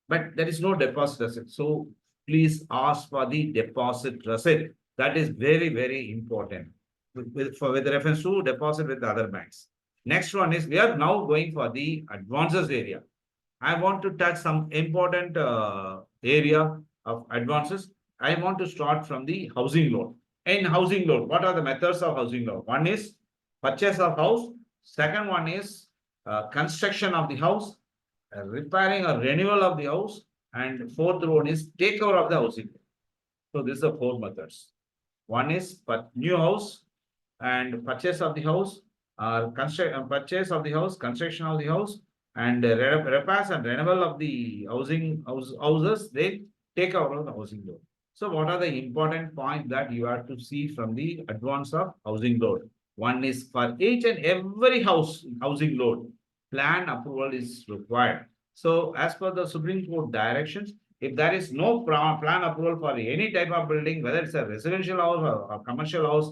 but there is no deposit receipt. So please ask for the deposit receipt. That is very, very important with reference to deposit with the other banks. Next one is, we are now going for the advances area. I want to touch some important area of advances. I want to start from the housing loan. In housing loan, what are the methods of housing loan? One is purchase of house. Second one is construction of the house, repairing or renewal of the house, and fourth one is takeover of the housing. So these are four methods. One is new house and purchase of the house, purchase of the house, construction of the house, and repairs and renewal of the houses. They take over the housing loan. So what are the important points that you have to see from the advance of housing loan? One is, for each and every housing loan, plan approval is required. So as per the Supreme Court directions, if there is no plan approval for any type of building, whether it's a residential house or a commercial house,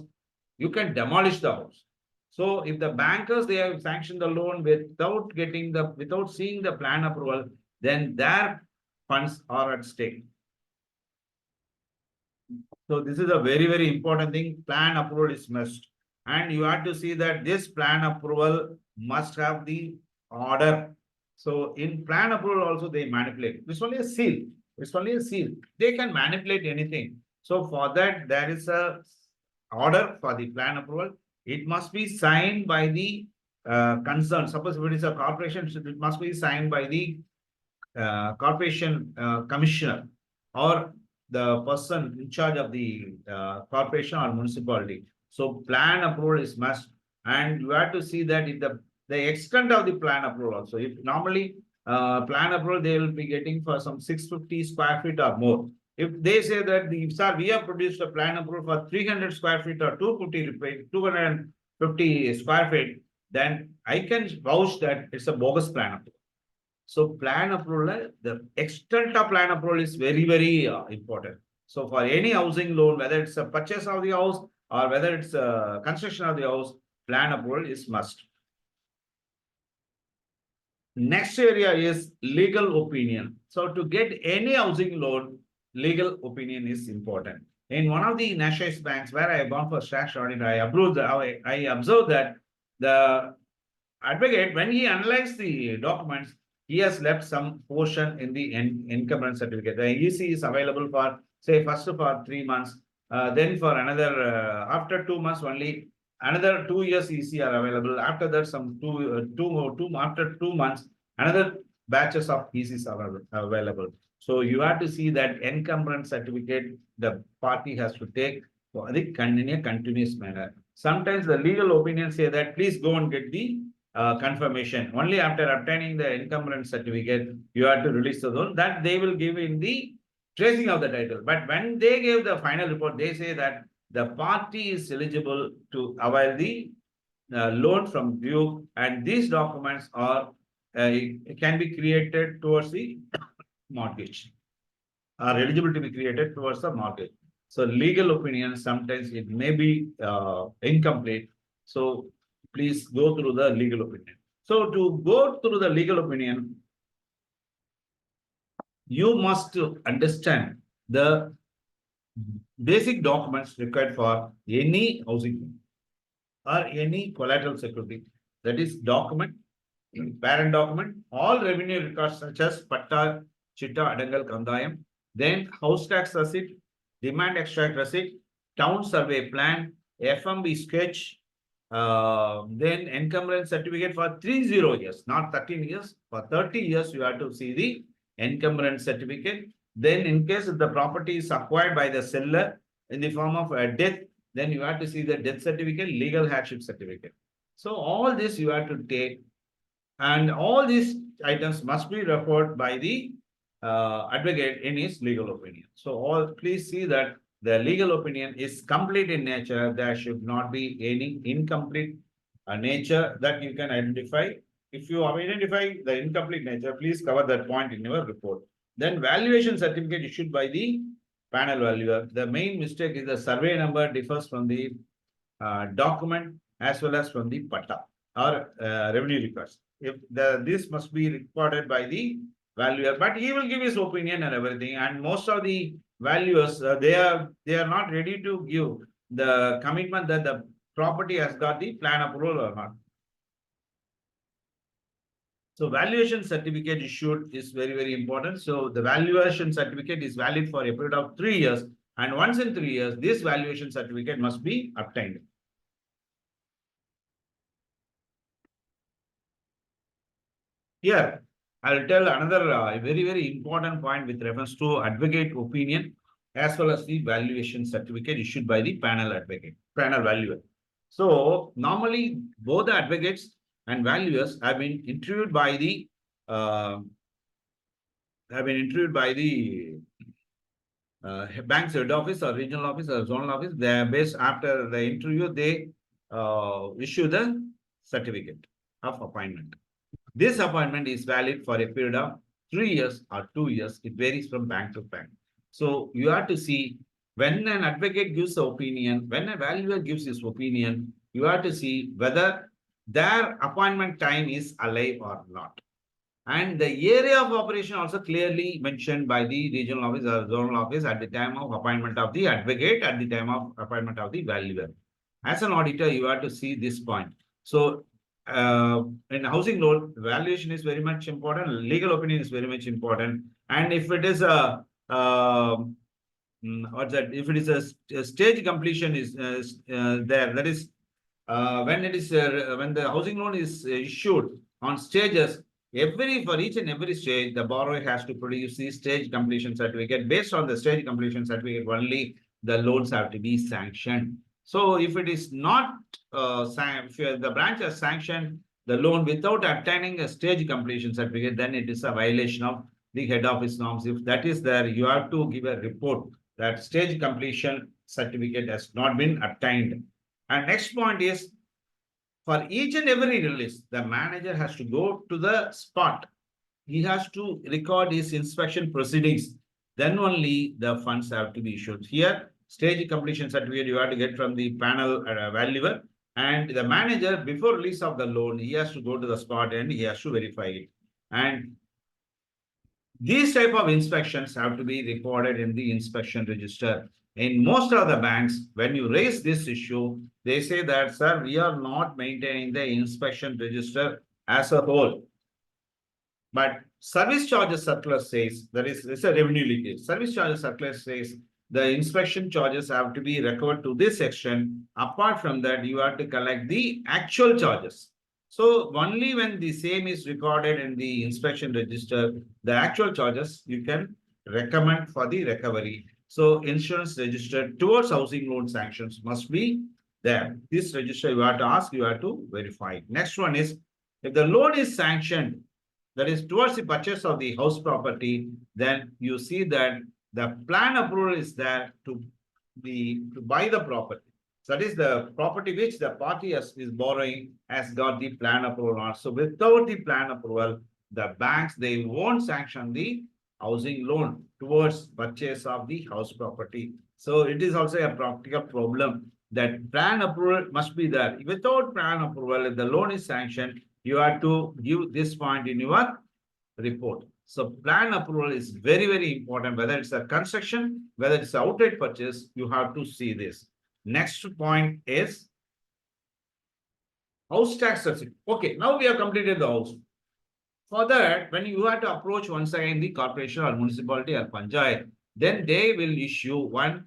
you can demolish the house. So if the bankers, they have sanctioned the loan without seeing the plan approval, then their funds are at stake. So this is a very, very important thing. Plan approval is must. And you have to see that this plan approval must have the order. So in plan approval also they manipulate. It's only a seal. It's only a seal. They can manipulate anything. So for that, there is a order for the plan approval. It must be signed by the concerned. Suppose if it is a corporation, it must be signed by the corporation commissioner, or the person in charge of the corporation or municipality. So plan approval is must, and you have to see that if the extent of the plan approval also. If normally plan approval, they will be getting for some 650 square feet or more. If they say that we have produced a plan approval for 300 square feet or 250 square feet, then I can vouch that it's a bogus plan approval. So plan approval, the extent of plan approval is very, very important. So for any housing loan, whether it's a purchase of the house or whether it's a construction of the house, plan approval is must. Next area is legal opinion. So to get any housing loan, legal opinion is important. In one of the nationalized banks where I have gone for statutory audit, I observed that the advocate, when he analyzed the documents, he has left some portion in the encumbrance certificate. The EC is available for, say, first for 3 months, then for another, after 2 months only, another 2 years EC are available. After that, some after 2 months, another batches of ECs are available. So you have to see that encumbrance certificate the party has to take for the in a continuous manner. Sometimes the legal opinions say that please go and get the confirmation. Only after obtaining the encumbrance certificate, you have to release the loan. That they will give in the tracing of the title. But when they give the final report, they say that the party is eligible to avail the loan from Duke, and these documents are can be created towards the mortgage, are eligible to be created towards the mortgage. So legal opinion, sometimes it may be incomplete. So please go through the legal opinion. So to go through the legal opinion, you must understand the basic documents required for any housing loan or any collateral security. That is document, parent document, all revenue records such as Patta, Chitta, Adangal, Kandayam, then house tax receipt, demand extract receipt, town survey plan, FMB sketch, then encumbrance certificate for 30 years, not 13 years. For 30 years, you have to see the encumbrance certificate. Then in case if the property is acquired by the seller in the form of a death, then you have to see the death certificate, legal hardship certificate. So all this you have to take, and all these items must be referred by the advocate in his legal opinion. So please see that the legal opinion is complete in nature. There should not be any incomplete nature that you can identify. If you identify the incomplete nature, please cover that point in your report. Then valuation certificate issued by the panel valuer. The main mistake is the survey number differs from the document as well as from the patta or revenue records. If this must be recorded by the valuer, but he will give his opinion and everything. And most of the valuers, they are not ready to give the commitment that the property has got the plan approval or not. So valuation certificate issued is very, very important. So the valuation certificate is valid for a period of 3 years. And once in 3 years, this valuation certificate must be obtained. Here, I'll tell another very, very important point with reference to advocate opinion as well as the valuation certificate issued by the panel advocate, panel valuer. So normally both the advocates and valuers have been interviewed by the bank's head office or regional office or zonal office. They are based after the interview, they issue the certificate of appointment. This appointment is valid for a period of 3 years or 2 years. It varies from bank to bank. So you have to see when an advocate gives the opinion, when a valuer gives his opinion, you have to see whether their appointment time is alive or not. And the area of operation also clearly mentioned by the regional office or zonal office at the time of appointment of the advocate, at the time of appointment of the valuer. As an auditor, you have to see this point. So in housing loan, valuation is very much important. Legal opinion is very much important. And if it is a what's that? If it is a stage completion is there, that is when it is when the housing loan is issued on stages. For each and every stage, the borrower has to produce the stage completion certificate. Based on the stage completion certificate, only the loans have to be sanctioned. So if it is not if the branch has sanctioned the loan without obtaining a stage completion certificate, then it is a violation of the head office norms. If that is there, you have to give a report that stage completion certificate has not been obtained. And next point is, for each and every release, the manager has to go to the spot. He has to record his inspection proceedings. Then only the funds have to be issued. Here, stage completion certificate you have to get from the panel valuer. And the manager, before release of the loan, he has to go to the spot and he has to verify it. And These type of inspections have to be recorded in the inspection register. In most of the banks, when you raise this issue, they say that, sir, we are not maintaining the inspection register as a whole. But service charges circular says there is it's a revenue leakage. Service charges circular says the inspection charges have to be recovered to this extent. Apart from that, you have to collect the actual charges. So only when the same is recorded in the inspection register, the actual charges you can recommend for the recovery. So insurance registered towards housing loan sanctions must be there. This register you have to ask, you have to verify. Next one is if the loan is sanctioned, that is towards the purchase of the house property, then you see that the plan approval is there to buy the property. So that is the property which the party is borrowing has got the plan approval on. So without the plan approval, the banks, they won't sanction the housing loan towards purchase of the house property. So it is also a practical problem that plan approval must be there. Without plan approval, if the loan is sanctioned, you have to give this point in your report. So plan approval is very, very important. Whether it's a construction, whether it's outright purchase, you have to see this. Next point is house tax receipt. Okay, now we have completed the house. For that, when you have to approach once again the corporation or municipality or panchayat, then they will issue one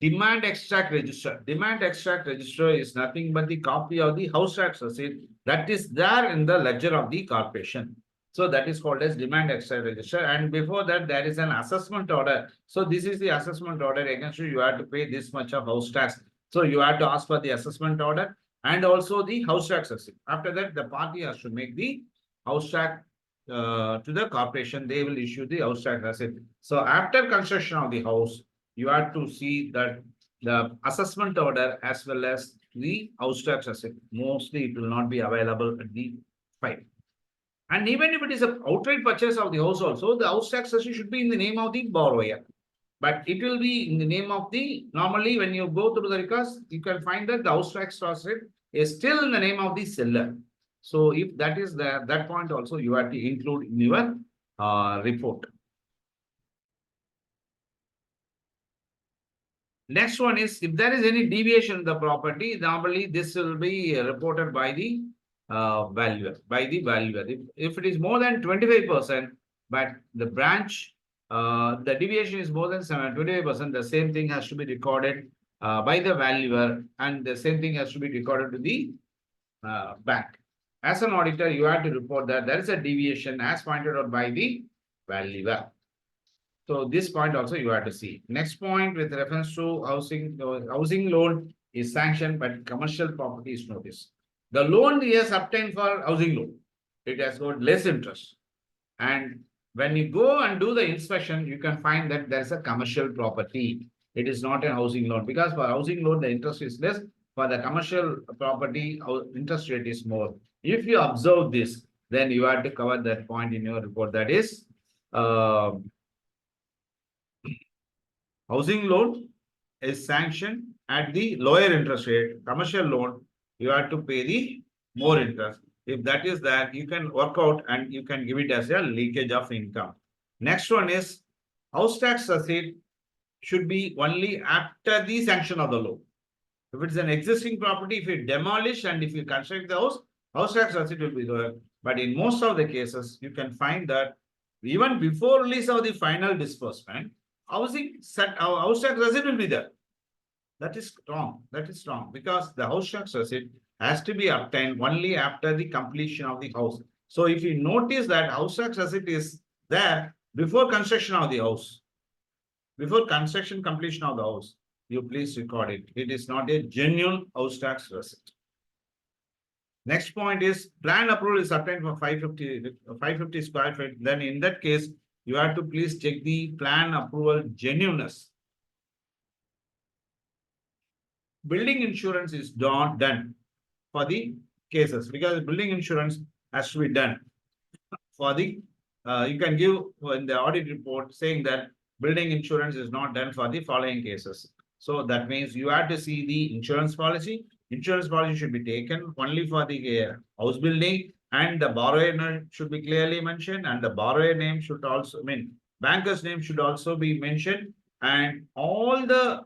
demand extract register. Demand extract register is nothing but the copy of the house tax receipt that is there in the ledger of the corporation. So that is called as demand extract register. And before that, there is an assessment order. So this is the assessment order against you. You have to pay this much of house tax. So you have to ask for the assessment order and also the house tax receipt. After that, the party has to make the house tax to the corporation. They will issue the house tax receipt. So after construction of the house, you have to see that the assessment order as well as the house tax receipt. Mostly it will not be available at the file. And even if it is an outright purchase of the house also, the house tax receipt should be in the name of the borrower. But it will be in the name of the, normally when you go through the records, you can find that the house tax receipt is still in the name of the seller. So if that is there, that point also you have to include in your report. Next one is if there is any deviation in the property, normally this will be reported by the valuer. If it is more than 25%, but the branch, the deviation is more than 25%, the same thing has to be recorded by the valuer, and the same thing has to be recorded to the bank. As an auditor, you have to report that there is a deviation as pointed out by the valuer. So this point also you have to see. Next point with reference to housing loan is sanctioned, but commercial property is noticed. The loan he has obtained for housing loan, it has got less interest. And when you go and do the inspection, you can find that there is a commercial property. It is not a housing loan because for housing loan, the interest is less. For the commercial property, interest rate is more. If you observe this, then you have to cover that point in your report. That is, housing loan is sanctioned at the lower interest rate. Commercial loan, you have to pay the more interest. If that is that, you can work out and you can give it as a leakage of income. Next one is house tax receipt should be only after the sanction of the loan. If it's an existing property, if you demolish and if you construct the house tax receipt will be there. But in most of the cases, you can find that even before release of the final disbursement, house tax receipt will be there. That is wrong. That is wrong because the house tax receipt has to be obtained only after the completion of the house. So if you notice that house tax receipt is there before construction of the house, before construction completion of the house, you please record it. It is not a genuine house tax receipt. Next point is plan approval is obtained for 550 square feet. Then in that case, you have to please check the plan approval genuineness. Building insurance is not done for the cases because building insurance has to be done for the, you can give in the audit report saying that building insurance is not done for the following cases. So that means you have to see the insurance policy. Insurance policy should be taken only for the house building and the borrower name should be clearly mentioned, and the borrower name should also, banker's name should also be mentioned, and all the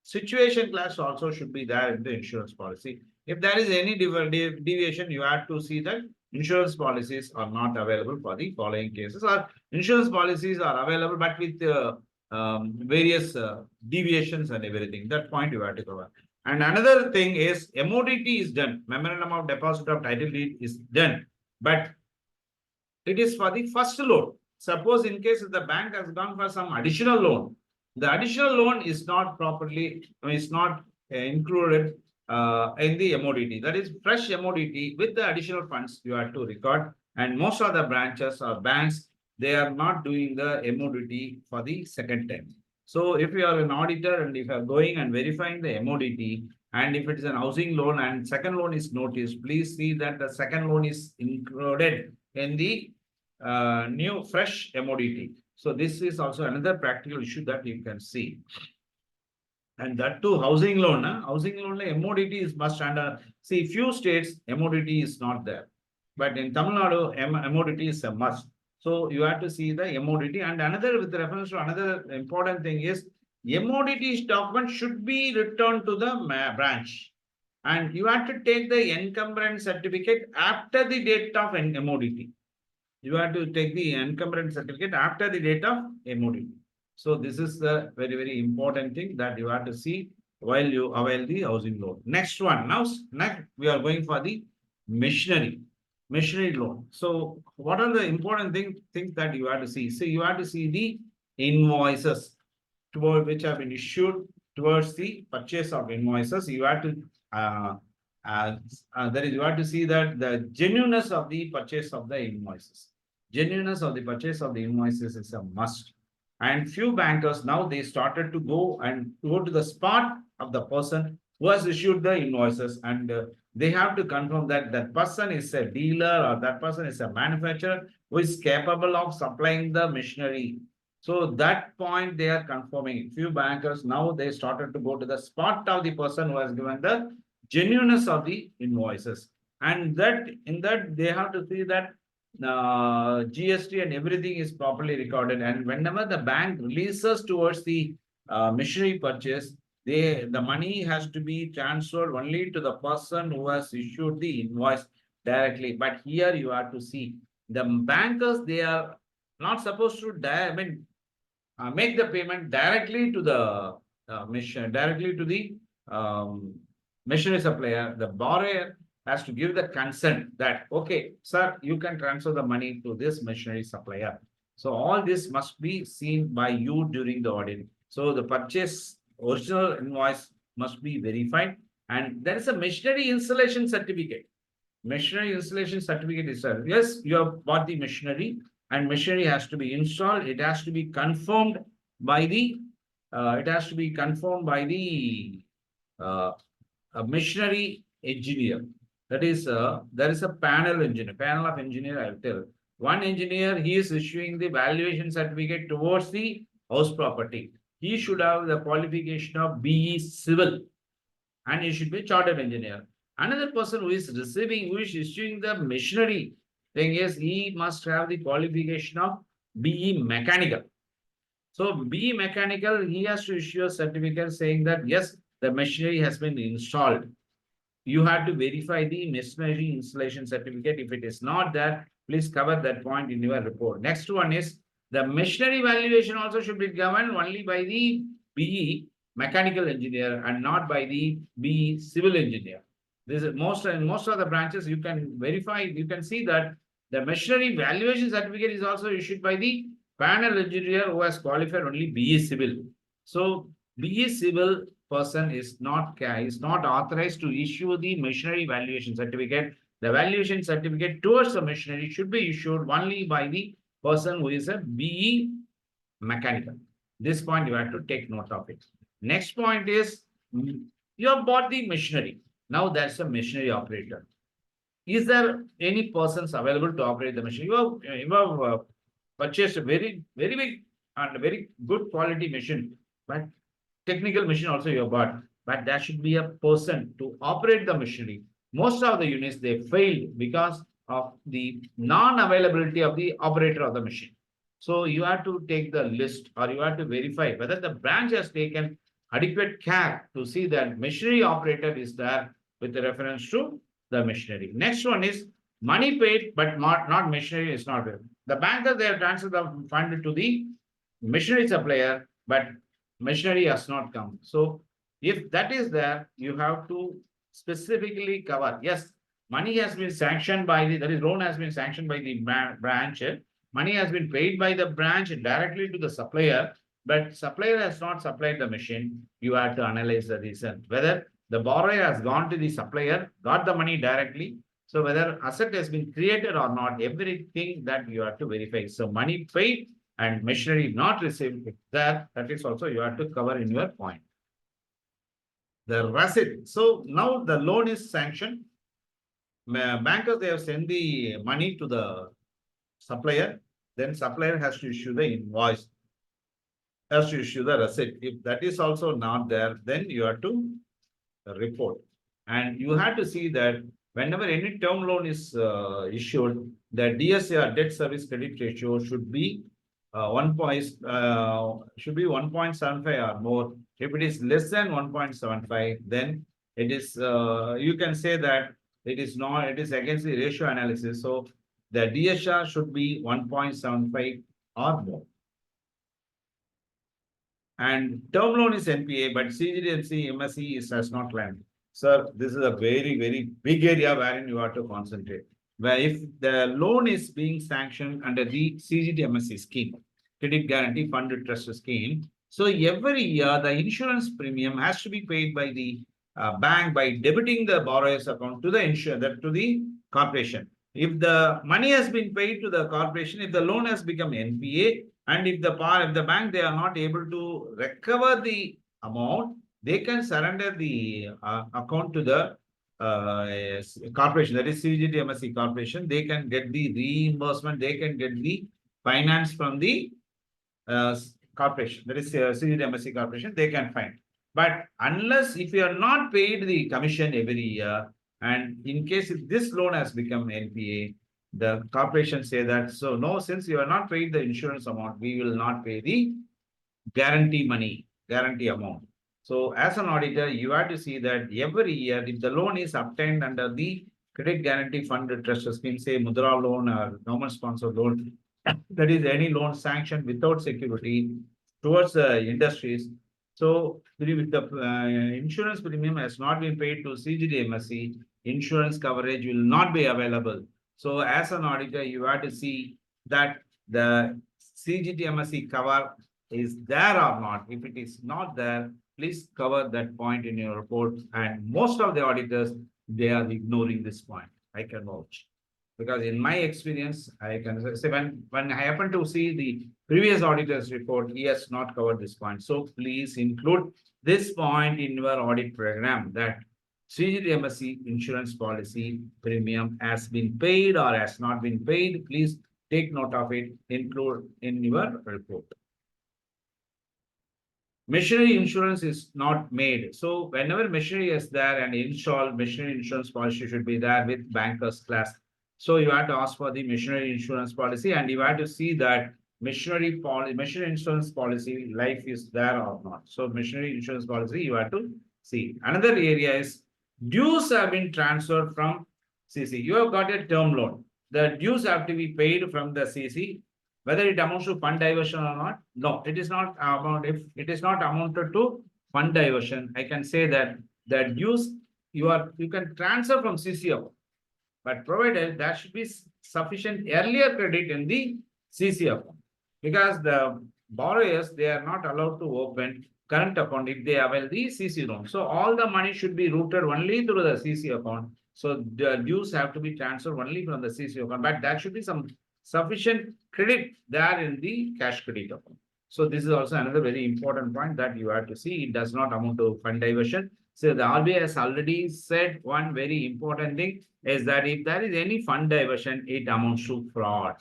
situation class also should be there in the insurance policy. If there is any deviation, you have to see that insurance policies are not available for the following cases, or insurance policies are available but with various deviations and everything. That point you have to cover. And another thing is MODT is done. Memorandum of Deposit of Title Deed is done, but it is for the first loan. Suppose in case the bank has gone for some additional loan, the additional loan is not properly, is not included in the MODT. That is fresh MODT with the additional funds you have to record. And most of the branches or banks, they are not doing the MODT for the second time. So if you are an auditor and if you are going and verifying the MODT, and if it is an housing loan and second loan is noticed, please see that the second loan is included in the new fresh MODT. So this is also another practical issue that you can see. And that too, housing loan, housing loan MODT is must under. See, few states MODT is not there, but in Tamil Nadu MODT is a must. So you have to see the MODT. And another, with reference to another important thing is MODT document should be returned to the branch, and you have to take the encumbrance certificate after the date of MODT. You have to take the encumbrance certificate after the date of MODT. So this is the very, very important thing that you have to see while you avail the housing loan. Next one. Now, next we are going for the machinery loan. So what are the important things that you have to see? So you have to see the invoices toward which have been issued towards the purchase of invoices. You have to that is, you have to see that the genuineness of the purchase of the invoices. Genuineness of the purchase of the invoices is a must. And few bankers now they started to go to the spot of the person who has issued the invoices, and they have to confirm that that person is a dealer or that person is a manufacturer who is capable of supplying the machinery. So that point they are confirming. Few bankers now they started to go to the spot of the person who has given the genuineness of the invoices, and that in that they have to see that GST and everything is properly recorded. And whenever the bank releases towards the machinery purchase, the money has to be transferred only to the person who has issued the invoice directly. But here you have to see the bankers, they are not supposed to make the payment directly to the directly to the machinery supplier. The borrower has to give the consent that, okay, sir, you can transfer the money to this machinery supplier. So all this must be seen by you during the audit. So the purchase original invoice must be verified, and there is a machinery installation certificate. Machinery installation certificate is there. Yes, you have bought the machinery and machinery has to be installed. It has to be confirmed by the machinery engineer. That is, there is a panel of engineer, I will tell. One engineer, he is issuing the valuation certificate towards the house property. He should have the qualification of BE Civil, and he should be a chartered engineer. Another person who is issuing the machinery thing is, he must have the qualification of BE Mechanical. So BE Mechanical, he has to issue a certificate saying that, yes, the machinery has been installed. You have to verify the machinery installation certificate. If it is not there, please cover that point in your report. Next one is the machinery valuation also should be governed only by the BE mechanical engineer and not by the BE civil engineer. This is most of the branches you can verify. You can see that the machinery valuation certificate is also issued by the panel engineer who has qualified only BE civil. So BE civil person is not authorized to issue the machinery valuation certificate. The valuation certificate towards the machinery should be issued only by the person who is a BE mechanical. This point you have to take note of it. Next point is, you have bought the machinery. Now there's a machinery operator. Is there any persons available to operate the machine? You have purchased a very, very big and very good quality machine, but technical machine also you have bought, but there should be a person to operate the machinery. Most of the units, they failed because of the non-availability of the operator of the machine. So you have to take the list, or you have to verify whether the branch has taken adequate care to see that machinery operator is there with the reference to the machinery. Next one is money paid, but not machinery is not there. The banker, they have transferred the fund to the machinery supplier, but machinery has not come. So if that is there, you have to specifically cover. Yes, money has been sanctioned by the, that is, loan has been sanctioned by the branch. Money has been paid by the branch directly to the supplier, but supplier has not supplied the machine. You have to analyze the reason. Whether the borrower has gone to the supplier, got the money directly. So whether asset has been created or not, everything that you have to verify. So money paid and machinery not received, that is also you have to cover in your point. The receipt. So now the loan is sanctioned. Bankers, they have sent the money to the supplier. Then supplier has to issue the invoice, has to issue the receipt. If that is also not there, then you have to report. And you have to see that whenever any term loan is issued, the DSCR, debt service credit ratio, should be 1.75 or more. If it is less than 1.75, then it is you can say that it is not, it is against the ratio analysis. So the DSCR should be 1.75 or more. And term loan is NPA, but CGTMC, MSE is has not landed. Sir, this is a very, very big area wherein you have to concentrate. Where if the loan is being sanctioned under the CGTMSE scheme, Credit Guarantee Funded Trust Scheme, so every year the insurance premium has to be paid by the bank by debiting the borrower's account to the insurer, to the corporation. If the money has been paid to the corporation, if the loan has become NPA, and if the bank, they are not able to recover the amount, they can surrender the account to the corporation, that is CGTMSE corporation. They can get the reimbursement, they can get the finance from the corporation, that is CGTMSE corporation, they can find. But unless if you are not paid the commission every year, and in case if this loan has become NPA, the corporation say that, so no, since you are not paid the insurance amount, we will not pay the guarantee money, guarantee amount. So as an auditor, you have to see that every year, if the loan is obtained under the Credit Guarantee Fund Trust Scheme, say Mudra loan or government sponsored loan, that is any loan sanctioned without security towards industries. So if the insurance premium has not been paid to CGTMSE, insurance coverage will not be available. So as an auditor, you have to see that the CGTMSE cover is there or not. If it is not there, please cover that point in your report. And most of the auditors, they are ignoring this point. I can vouch. Because in my experience, I can say when I happen to see the previous auditor's report, he has not covered this point. So please include this point in your audit program, that CGTMSE insurance policy premium has been paid or has not been paid. Please take note of it, include in your report. Machinery insurance is not made. So whenever machinery is there and installed, machinery insurance policy should be there with bankers class. So you have to ask for the machinery insurance policy, and you have to see that machinery insurance policy life is there or not. So machinery insurance policy, you have to see. Another area is dues have been transferred from CC. You have got a term loan. The dues have to be paid from the CC. Whether it amounts to fund diversion or not, no, it is not amount. If it is not amounted to fund diversion, I can say that the dues you can transfer from CC account, but provided there should be sufficient earlier credit in the CC account, because the borrowers, they are not allowed to open current account if they avail the CC loan. So all the money should be routed only through the CC account. So the dues have to be transferred only from the CC account, but there should be some sufficient credit there in the cash credit account. So this is also another very important point that you have to see. It does not amount to fund diversion. So the RBI has already said one very important thing is that if there is any fund diversion, it amounts to fraud.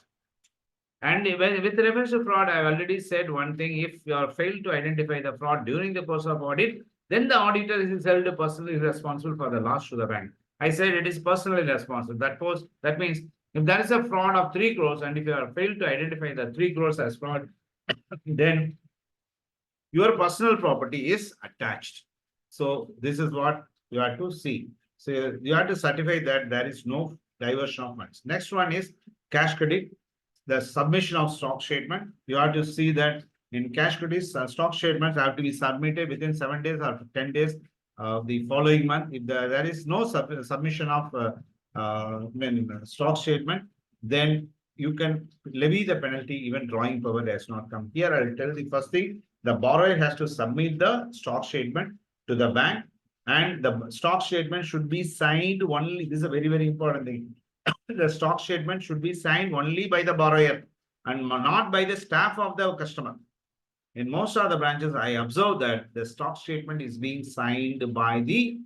And with reference to fraud, I have already said one thing: if you are failed to identify the fraud during the course of audit, then the auditor is held personally responsible for the loss to the bank. I said it is personally responsible. That means If there is a fraud of 3 crores and if you are failed to identify the 3 crores as fraud, then your personal property is attached. So this is what you have to see. So you have to certify that there is no diversion of funds. Next one is cash credit, the submission of stock statement. You have to see that in cash credits, stock statements have to be submitted within 7 days or 10 days of the following month. If there is no submission of stock statement, then you can levy the penalty even drawing power has not come. Here I will tell the first thing, the borrower has to submit the stock statement to the bank and the stock statement should be signed only. This is a very, very important thing. The stock statement should be signed only by the borrower and not by the staff of the customer. In most of the branches, I observe that the stock statement is being signed by the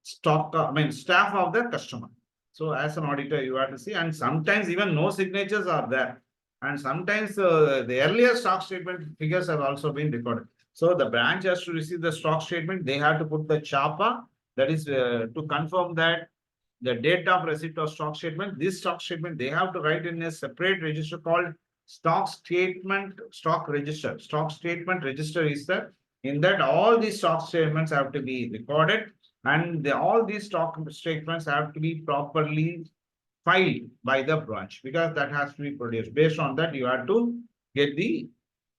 staff of the customer. So as an auditor, you have to see, and sometimes even no signatures are there. And sometimes the earlier stock statement figures have also been recorded. So the branch has to receive the stock statement. They have to put the chapa, that is to confirm that the date of receipt of stock statement. This stock statement, they have to write in a separate register called stock statement, stock register. Stock statement register is that in that all these stock statements have to be recorded and all these stock statements have to be properly filed by the branch because that has to be produced. Based on that, you have to get the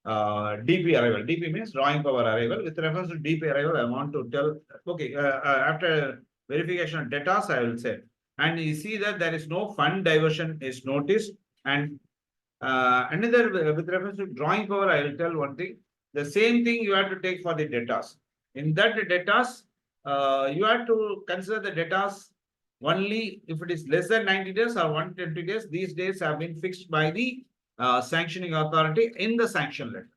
DP arrival. DP means drawing power arrival. With reference to DP arrival, I want to tell, okay, after verification of debtors, I will say. And you see that there is no fund diversion is noticed. And another, with reference to drawing power, I will tell one thing. The same thing you have to take for the debtors. In that debtors, you have to consider the debtors only if it is less than 90 days or 120 days. These days have been fixed by the sanctioning authority in the sanction letter.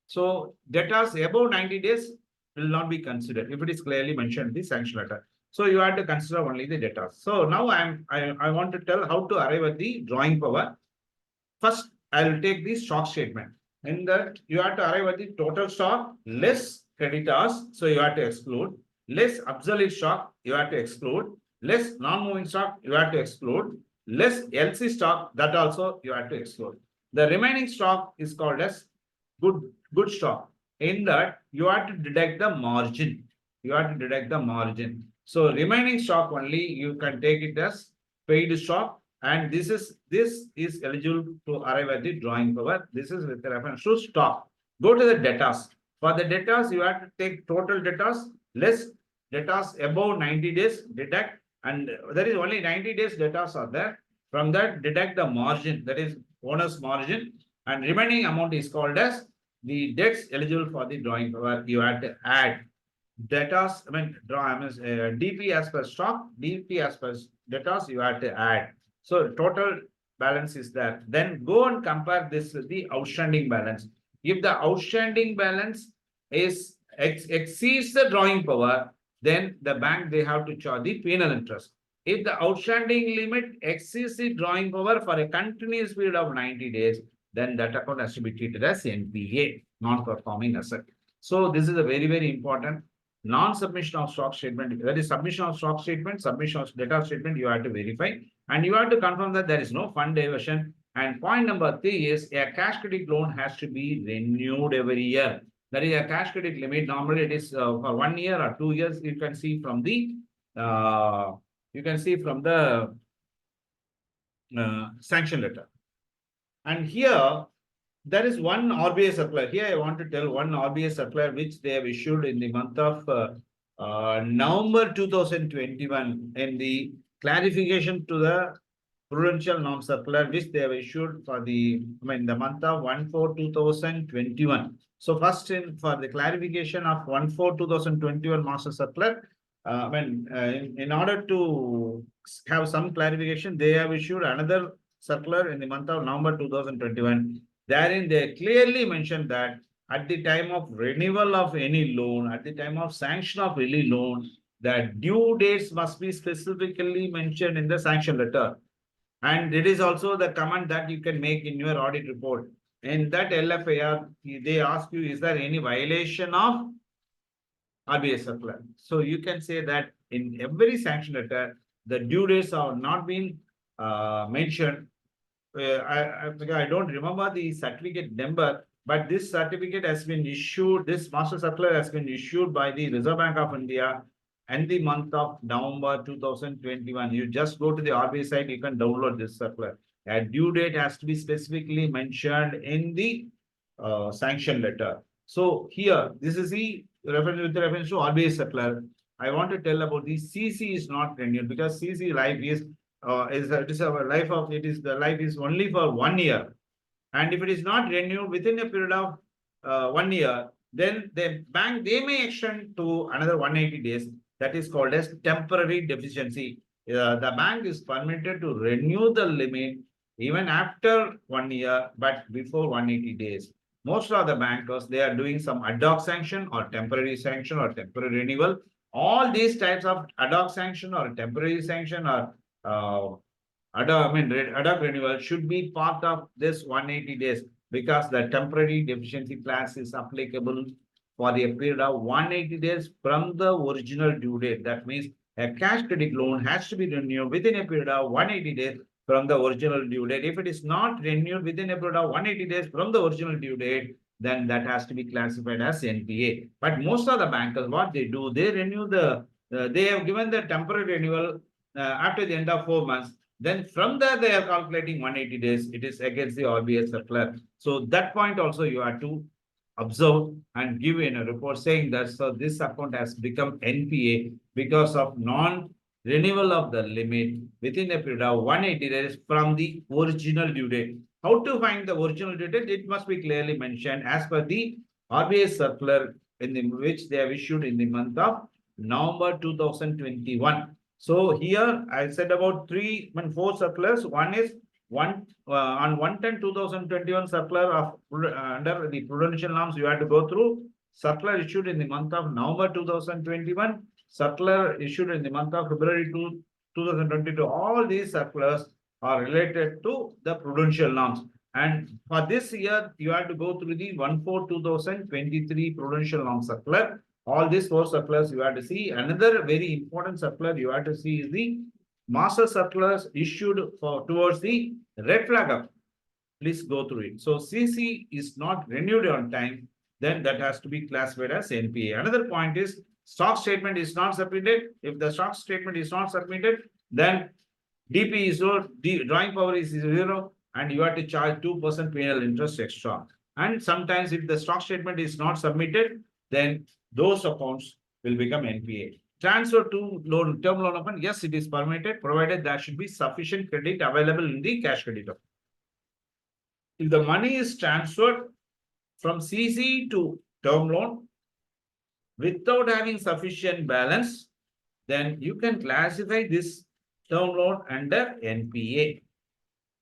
So debtors above 90 days will not be considered if it is clearly mentioned in the sanction letter. So you have to consider only the debtors. So now I want to tell how to arrive at the drawing power. First, I will take the stock statement. In that, you have to arrive at the total stock less creditors, so you have to exclude. Less obsolete stock, you have to exclude. Less non-moving stock, you have to exclude. Less LC stock, that also you have to exclude. The remaining stock is called as good stock. In that, you have to deduct the margin. You have to deduct the margin. So remaining stock only, you can take it as paid stock. And this is eligible to arrive at the drawing power. This is with reference to stock. Go to the debtors. For the debtors, you have to take total debtors less debtors above 90 days, deduct, and there is only 90 days debtors are there. From that, deduct the margin, that is owner's margin, and remaining amount is called as the debts eligible for the drawing power. You have to add debtors, DP as per stock, DP as per debtors, you have to add. So total balance is there. Then go and compare this with the outstanding balance. If the outstanding balance is exceeds the drawing power, then the bank, they have to charge the penal interest. If the outstanding limit exceeds the drawing power for a continuous period of 90 days, then that account has to be treated as NPA, non-performing asset. So this is a very, very important non-submission of stock statement. That is submission of stock statement, submission of data statement, you have to verify. And you have to confirm that there is no fund diversion. And point number 3 is a cash credit loan has to be renewed every year. That is a cash credit limit. Normally it is for 1 year or 2 years. You can see from the sanction letter. And here there is one RBI circular. Here I want to tell one RBI circular which they have issued in the month of November 2021 in the clarification to the prudential norm circular which they have issued for the month of 1/4/2021. So first for the clarification of 1/4/2021 master circular, in order to have some clarification, they have issued another circular in the month of November 2021. Therein, they clearly mentioned that at the time of renewal of any loan, at the time of sanction of any loan, the due dates must be specifically mentioned in the sanction letter. And it is also the comment that you can make in your audit report. In that LFIR, they ask you, is there any violation of RBI circular? So you can say that in every sanction letter, the due dates are not being mentioned. I don't remember the certificate number, but this certificate has been issued, this master circular has been issued by the Reserve Bank of India in the month of November 2021. You just go to the RBI site, you can download this circular. A due date has to be specifically mentioned in the sanction letter. So here, this is the reference with reference to RBI circular. I want to tell about the CC is not renewed because CC life is it is our life of it is the life is only for 1 year, and if it is not renewed within a period of 1 year, then the bank they may extend to another 180 days. That is called as temporary deficiency. The bank is permitted to renew the limit even after 1 year, but before 180 days. Most of the bankers they are doing some ad hoc sanction or temporary renewal. All these types of ad hoc sanction or temporary sanction or ad hoc renewal should be part of this 180 days because the temporary deficiency class is applicable for a period of 180 days from the original due date. That means a cash credit loan has to be renewed within a period of 180 days from the original due date. If it is not renewed within a period of 180 days from the original due date, then that has to be classified as NPA. But most of the bankers, what they do, they renew they have given the temporary renewal after the end of 4 months. Then from there, they are calculating 180 days. It is against the RBI circular. So that point also you have to observe and give in a report saying that so this account has become NPA because of non-renewal of the limit within a period of 180 days from the original due date. How to find the original due date? It must be clearly mentioned as per the RBI circular which they have issued in the month of November 2021. So here I said about four circulars. One is on 1/10/2021 circular of under the prudential norms you have to go through. Circular issued in the month of November 2021. Circular issued in the month of February 2022. All these circulars are related to the prudential norms. And for this year, you have to go through the 1/4/2023 prudential norm circular. All these four circulars you have to see. Another very important circular you have to see is the master circulars issued towards the red flag up. Please go through it. So CC is not renewed on time, then that has to be classified as NPA. Another point is stock statement is not submitted. If the stock statement is not submitted, then DP is low, drawing power is 0, and you have to charge 2% penal interest extra. And sometimes if the stock statement is not submitted, then those accounts will become NPA. Transfer to term loan account, yes, it is permitted, provided there should be sufficient credit available in the cash credit account. If the money is transferred from CC to term loan without having sufficient balance, then you can classify this term loan under NPA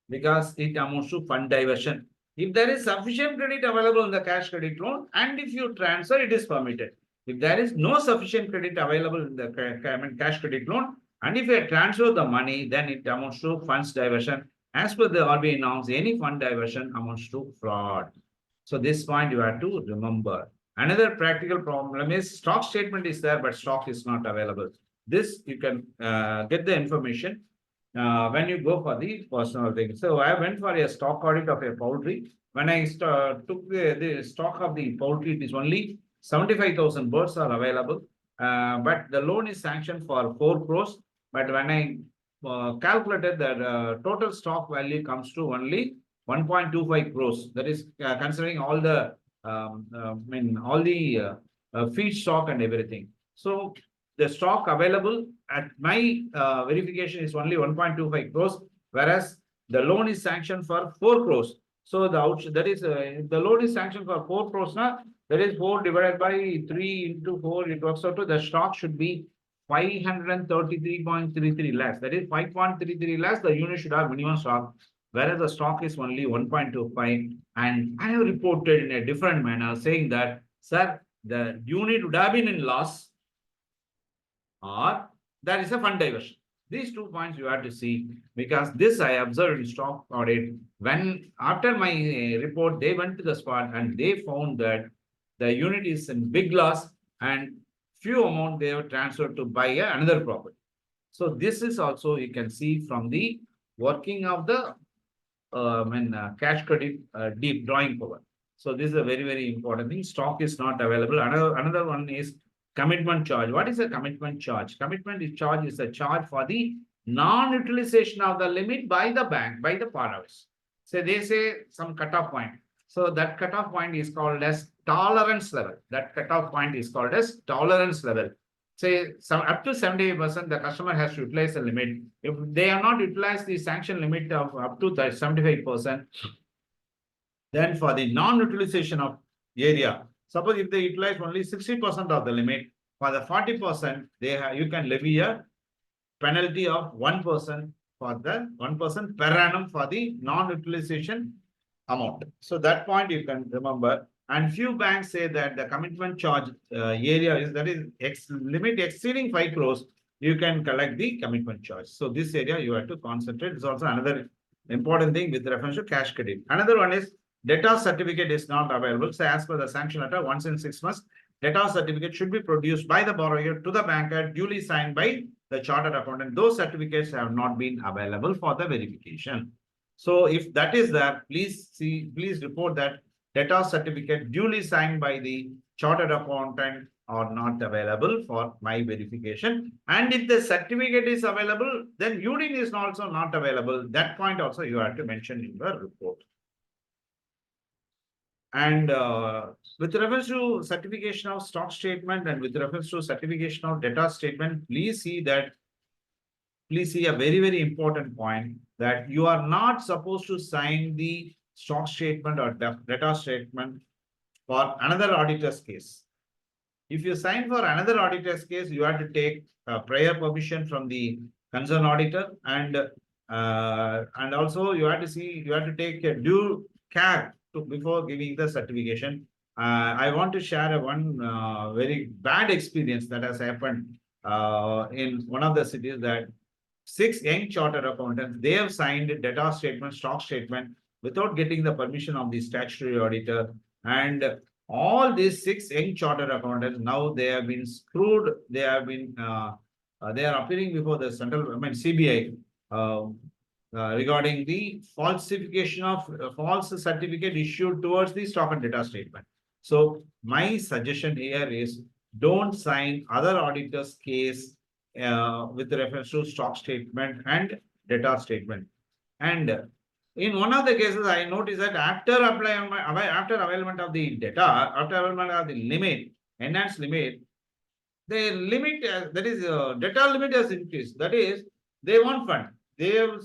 because it amounts to fund diversion. If there is sufficient credit available in the cash credit loan and if you transfer, it is permitted. If there is no sufficient credit available in the cash credit loan and if you transfer the money, then it amounts to funds diversion. As per the RBI norms, any fund diversion amounts to fraud. So this point you have to remember. Another practical problem is stock statement is there, but stock is not available. This you can get the information when you go for the personal thing. So I went for a stock audit of a poultry. When I took the stock of the poultry, it is only 75,000 birds are available. But the loan is sanctioned for 4 crores. But when I calculated that total stock value comes to only 1.25 crores. That is considering all the feed stock and everything. So the stock available at my verification is only 1.25 crores, whereas the loan is sanctioned for 4 crores. So the loan is sanctioned for 4 crores now. That is 4 divided by 3 into 4. It works out to the stock should be 533.33 lakhs. That is 5.33 lakhs. The unit should have minimum stock, whereas the stock is only 1.25. And I have reported in a different manner saying that, sir, the unit would have been in loss or there is a fund diversion. These 2 points you have to see because this I observed in stock audit. When after my report, they went to the spot and they found that the unit is in big loss and few amount they have transferred to buy another property. So this is also you can see from the working of the cash credit deep drawing power. So this is a very, very important thing. Stock is not available. Another one is commitment charge. What is a commitment charge? Charge is a charge for the non-utilization of the limit by the bank, by the borrowers. So they say some cutoff point. So that cutoff point is called as tolerance level. That cutoff point is called as tolerance level. Say some up to 70%, the customer has to utilize the limit. If they are not utilized the sanction limit of up to 75%, then for the non-utilization of area, suppose if they utilize only 60% of the limit, for the 40%, you can levy a penalty of 1% for the 1% per annum for the non-utilization amount. So that point you can remember. And few banks say that the commitment charge area is limit exceeding 5 crores, you can collect the commitment charge. So this area you have to concentrate. It's also another important thing with reference to cash credit. Another one is debtor certificate is not available. So as per the sanction letter, once in 6 months, debtor certificate should be produced by the borrower to the banker, duly signed by the chartered accountant. Those certificates have not been available for the verification. So if that is there, please report that debtor certificate duly signed by the chartered accountant are not available for my verification. And if the certificate is available, then UDIN is also not available. That point also you have to mention in the report. And with reference to certification of stock statement and with reference to certification of debtor statement, please see a very, very important point that you are not supposed to sign the stock statement or debtor statement for another auditor's case. If you sign for another auditor's case, you have to take prior permission from the concerned auditor, and also you have to take a due care before giving the certification. I want to share one very bad experience that has happened in one of the cities, that 6 young chartered accountants, they have signed debtor statement, stock statement without getting the permission of the statutory auditor. And all these 6 young chartered accountants, now they have been screwed. They are appearing before the CBI regarding the falsification of false certificate issued towards the stock and debtor statement. So my suggestion here is, don't sign other auditors' case with reference to stock statement and debtor statement. And in one of the cases, I noticed that after availment of the debtor, after availment of the limit, enhanced limit, the limit debtor limit has increased. That is, they want fund. They have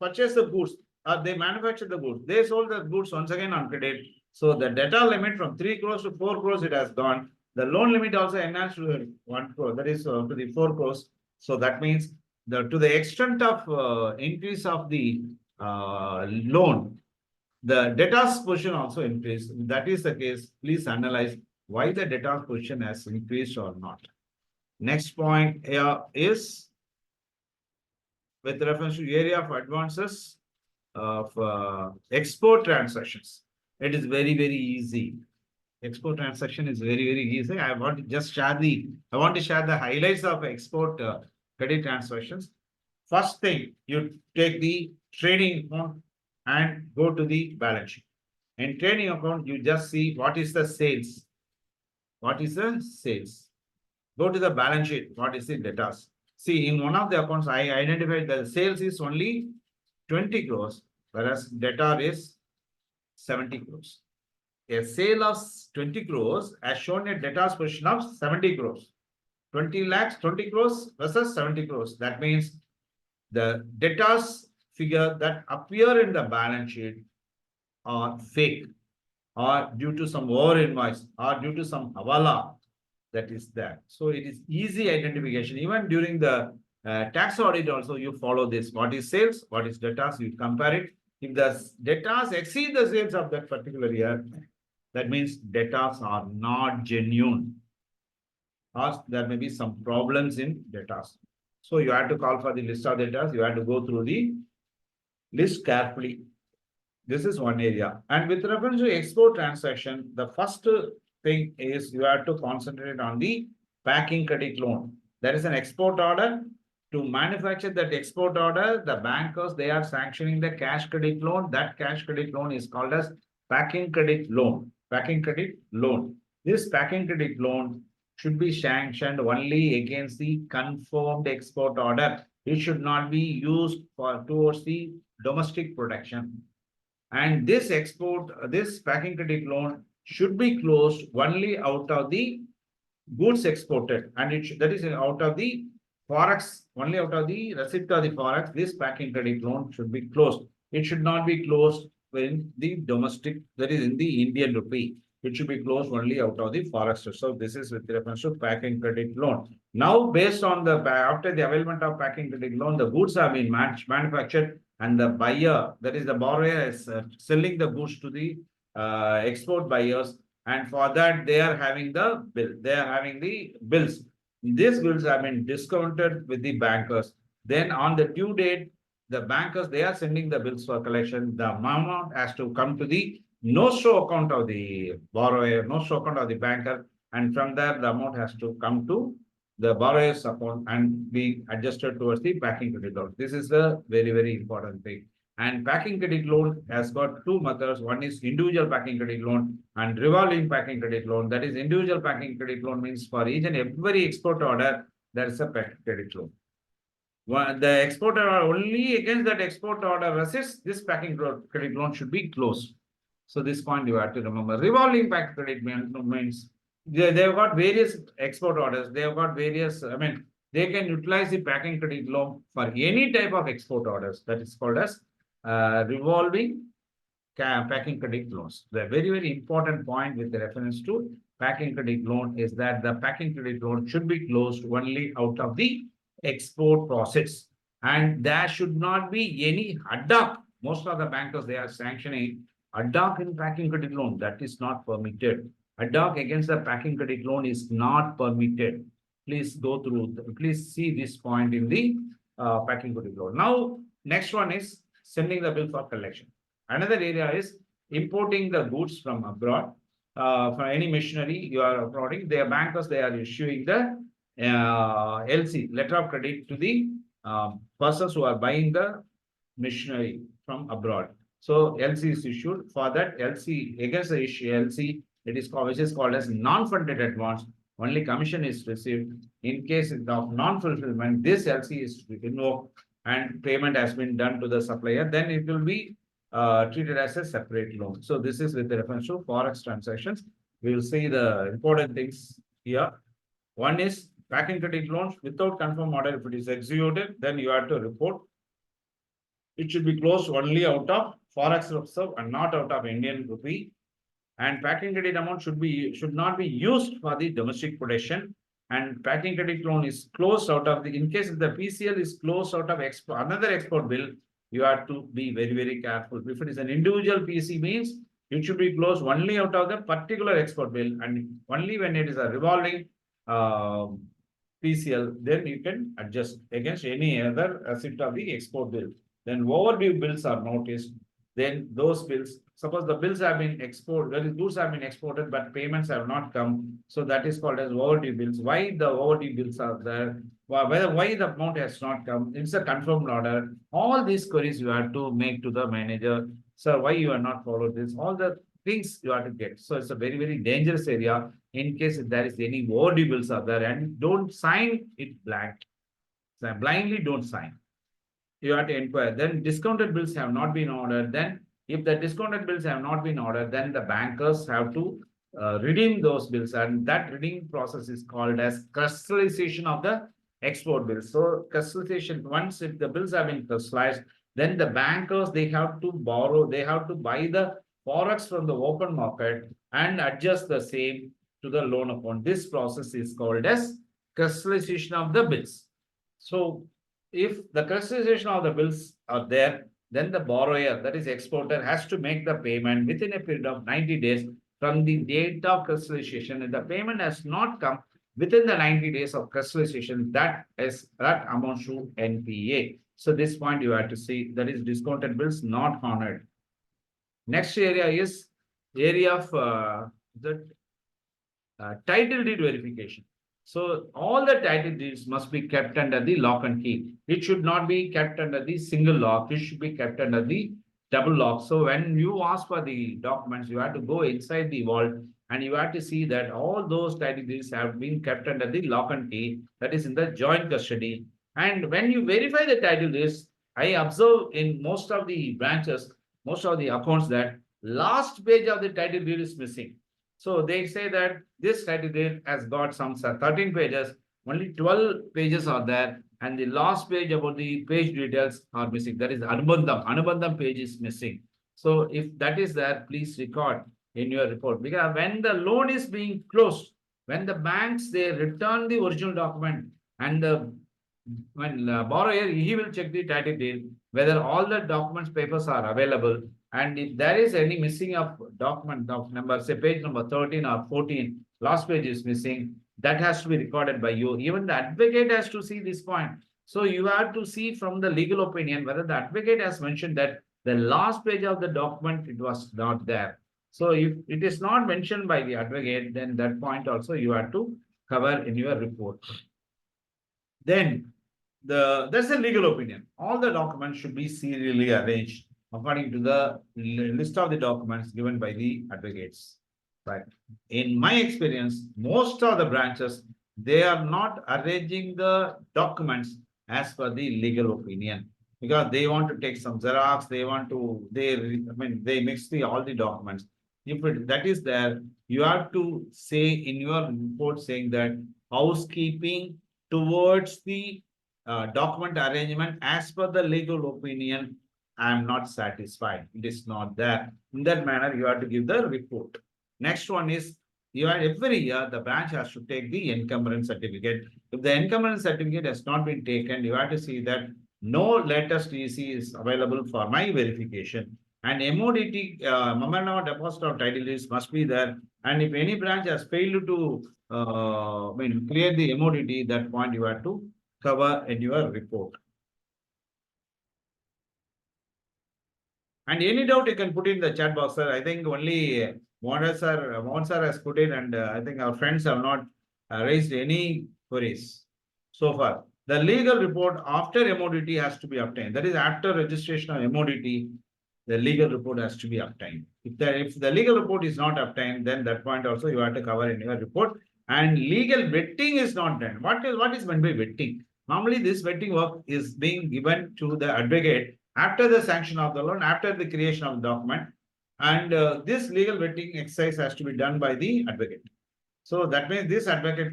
purchased the goods, or they manufactured the goods. They sold the goods once again on credit. So the debtor limit from 3 crores to 4 crores, it has gone. The loan limit also enhanced to 1 crore, that is to the 4 crores. So that means to the extent of increase of the loan, the debtor's position also increased. If that is the case, please analyze why the debtor's position has increased or not. Next point here is with reference to area of advances of export transactions. It is very, very easy. Export transaction is very, very easy. I want to share the highlights of export credit transactions. First thing, you take the trading account and go to the balance sheet. In trading account, you just see what is the sales. What is the sales? Go to the balance sheet. What is the debtors? See, in one of the accounts, I identified that the sales is only 20 crores, whereas debtor is 70 crores. A sale of 20 crores has shown a debtor's position of 70 crores. 20 lakhs, 20 crores versus 70 crores. That means the debtors figure that appear in the balance sheet are fake, or due to some over invoice, or due to some hawala that is there. So it is easy identification. Even during the tax audit also, you follow this. What is sales? What is debtors? You compare it. If the debtors exceed the sales of that particular year, that means debtors are not genuine, or there may be some problems in debtors. So you have to call for the list of debtors. You have to go through the list carefully. This is one area. And with reference to export transaction, the first thing is you have to concentrate on the packing credit loan. There is an export order to manufacture that export order, the bankers, they are sanctioning the cash credit loan. That cash credit loan is called as packing credit loan. Packing credit loan. This packing credit loan should be sanctioned only against the confirmed export order. It should not be used towards the domestic production. And this packing credit loan should be closed only out of the goods exported, and that is out of the forex, only out of the receipt of the forex. This packing credit loan should be closed. It should not be closed in the domestic, that is in the Indian rupee. It should be closed only out of the forex. So this is with reference to packing credit loan. Now, based on the after the availment of packing credit loan, the goods have been manufactured, and the buyer, that is the borrower, is selling the goods to the export buyers. And for that, they are having the bill. They are having the bills. These bills have been discounted with the bankers. Then on the due date, the bankers, they are sending the bills for collection. The amount has to come to the no-show account of the borrower, no-show account of the banker. And from there, the amount has to come to the borrower's account and be adjusted towards the packing credit loan. This is the very, very important thing. And packing credit loan has got two methods. One is individual packing credit loan and revolving packing credit loan. That is, individual packing credit loan means for each and every export order, there is a packing credit loan. The exporter only against that export order receipts, this packing credit loan should be closed. So this point you have to remember. Revolving packing credit means they've got various export orders. They have got various, they can utilize the packing credit loan for any type of export orders. That is called as revolving packing credit loans. The very, very important point with reference to packing credit loan is that the packing credit loan should be closed only out of the export process. And there should not be any ad hoc. Most of the bankers, they are sanctioning ad hoc in packing credit loan. That is not permitted. Ad hoc against the packing credit loan is not permitted. Please go through, please see this point in the packing credit loan. Now, next one is sending the bill for collection. Another area is importing the goods from abroad. For any machinery you are importing, their bankers, they are issuing the LC, letter of credit, to the persons who are buying the machinery from abroad. So LC is issued. For that LC, against the issue LC, it is called, which is called as non-funded advance. Only commission is received. In case of non-fulfillment, this LC is invoked and payment has been done to the supplier, then it will be treated as a separate loan. So this is with reference to forex transactions. We will see the important things here. One is packing credit loans without confirmed order. If it is executed, then you have to report. It should be closed only out of forex reserve and not out of Indian rupee. And packing credit amount should not be used for the domestic production. And packing credit loan is closed out of the, in case if the PCL is closed out of another export bill, you have to be very, very careful. If it is an individual PC, means it should be closed only out of the particular export bill, and only when it is a revolving PCL, then you can adjust against any other receipt of the export bill. Then overdue bills are noticed. Then those bills, suppose the bills have been exported, goods have been exported, but payments have not come. So that is called as overdue bills. Why the overdue bills are there? Why the amount has not come? It's a confirmed order. All these queries you have to make to the manager. Sir, why you are not followed this? All the things you have to get. So it's a very, very dangerous area in case if there is any overdue bills are there, and don't sign it blank. So blindly don't sign. You have to inquire. Then discounted bills have not been ordered. Then if the discounted bills have not been ordered, then the bankers have to redeem those bills. And that redeem process is called as crystallization of the export bills. So crystallization, once if the bills have been crystallized, then the bankers, they have to borrow, they have to buy the forex from the open market and adjust the same to the loan account. This process is called as crystallization of the bills. So if the crystallization of the bills are there, then the borrower, that is exporter, has to make the payment within a period of 90 days from the date of crystallization. If the payment has not come within the 90 days of crystallization, that amounts to NPA. So this point you have to see, that is discounted bills not honored. Next area is area of the title deed verification. So all the title deeds must be kept under the lock and key. It should not be kept under the single lock. It should be kept under the double lock. So when you ask for the documents, you have to go inside the vault and you have to see that all those title deeds have been kept under the lock and key, that is in the joint custody. And when you verify the title deeds, I observe in most of the branches, most of the accounts, that last page of the title deed is missing. So they say that this title deed has got some 13 pages, only 12 pages are there, and the last page about the page details are missing. That is Anubandham page is missing. So if that is there, please record in your report. Because when the loan is being closed, when the banks, they return the original document, and when borrower, he will check the title deed, whether all the documents, papers are available. And if there is any missing of document of number, say page number 13 or 14, last page is missing, that has to be recorded by you. Even the advocate has to see this point. So you have to see from the legal opinion whether the advocate has mentioned that the last page of the document, it was not there. So if it is not mentioned by the advocate, then that point also you have to cover in your report. Then that's a legal opinion. All the documents should be serially arranged according to the list of the documents given by the advocates. But in my experience, most of the branches, they are not arranging the documents as per the legal opinion, because they want to take some xerox, they mix all the documents. If that is there, you have to say in your report saying that housekeeping towards the document arrangement as per the legal opinion, I am not satisfied. It is not there. In that manner, you have to give the report. Next one is, every year the branch has to take the encumbrance certificate. If the encumbrance certificate has not been taken, you have to see that no latest EC is available for my verification. And MODT, memorandum of deposit of title deeds, must be there. And if any branch has failed to create the MODT, that point you have to cover in your report. And any doubt you can put in the chat box, sir. I think only Mohan sir has put in, and I think our friends have not raised any queries so far. The legal report after MODT has to be obtained. That is, after registration of MODT, the legal report has to be obtained. If the legal report is not obtained, then that point also you have to cover in your report. And legal vetting is not done. What is meant by vetting? Normally, this vetting work is being given to the advocate after the sanction of the loan, after the creation of the document. And this legal vetting exercise has to be done by the advocate. So that means this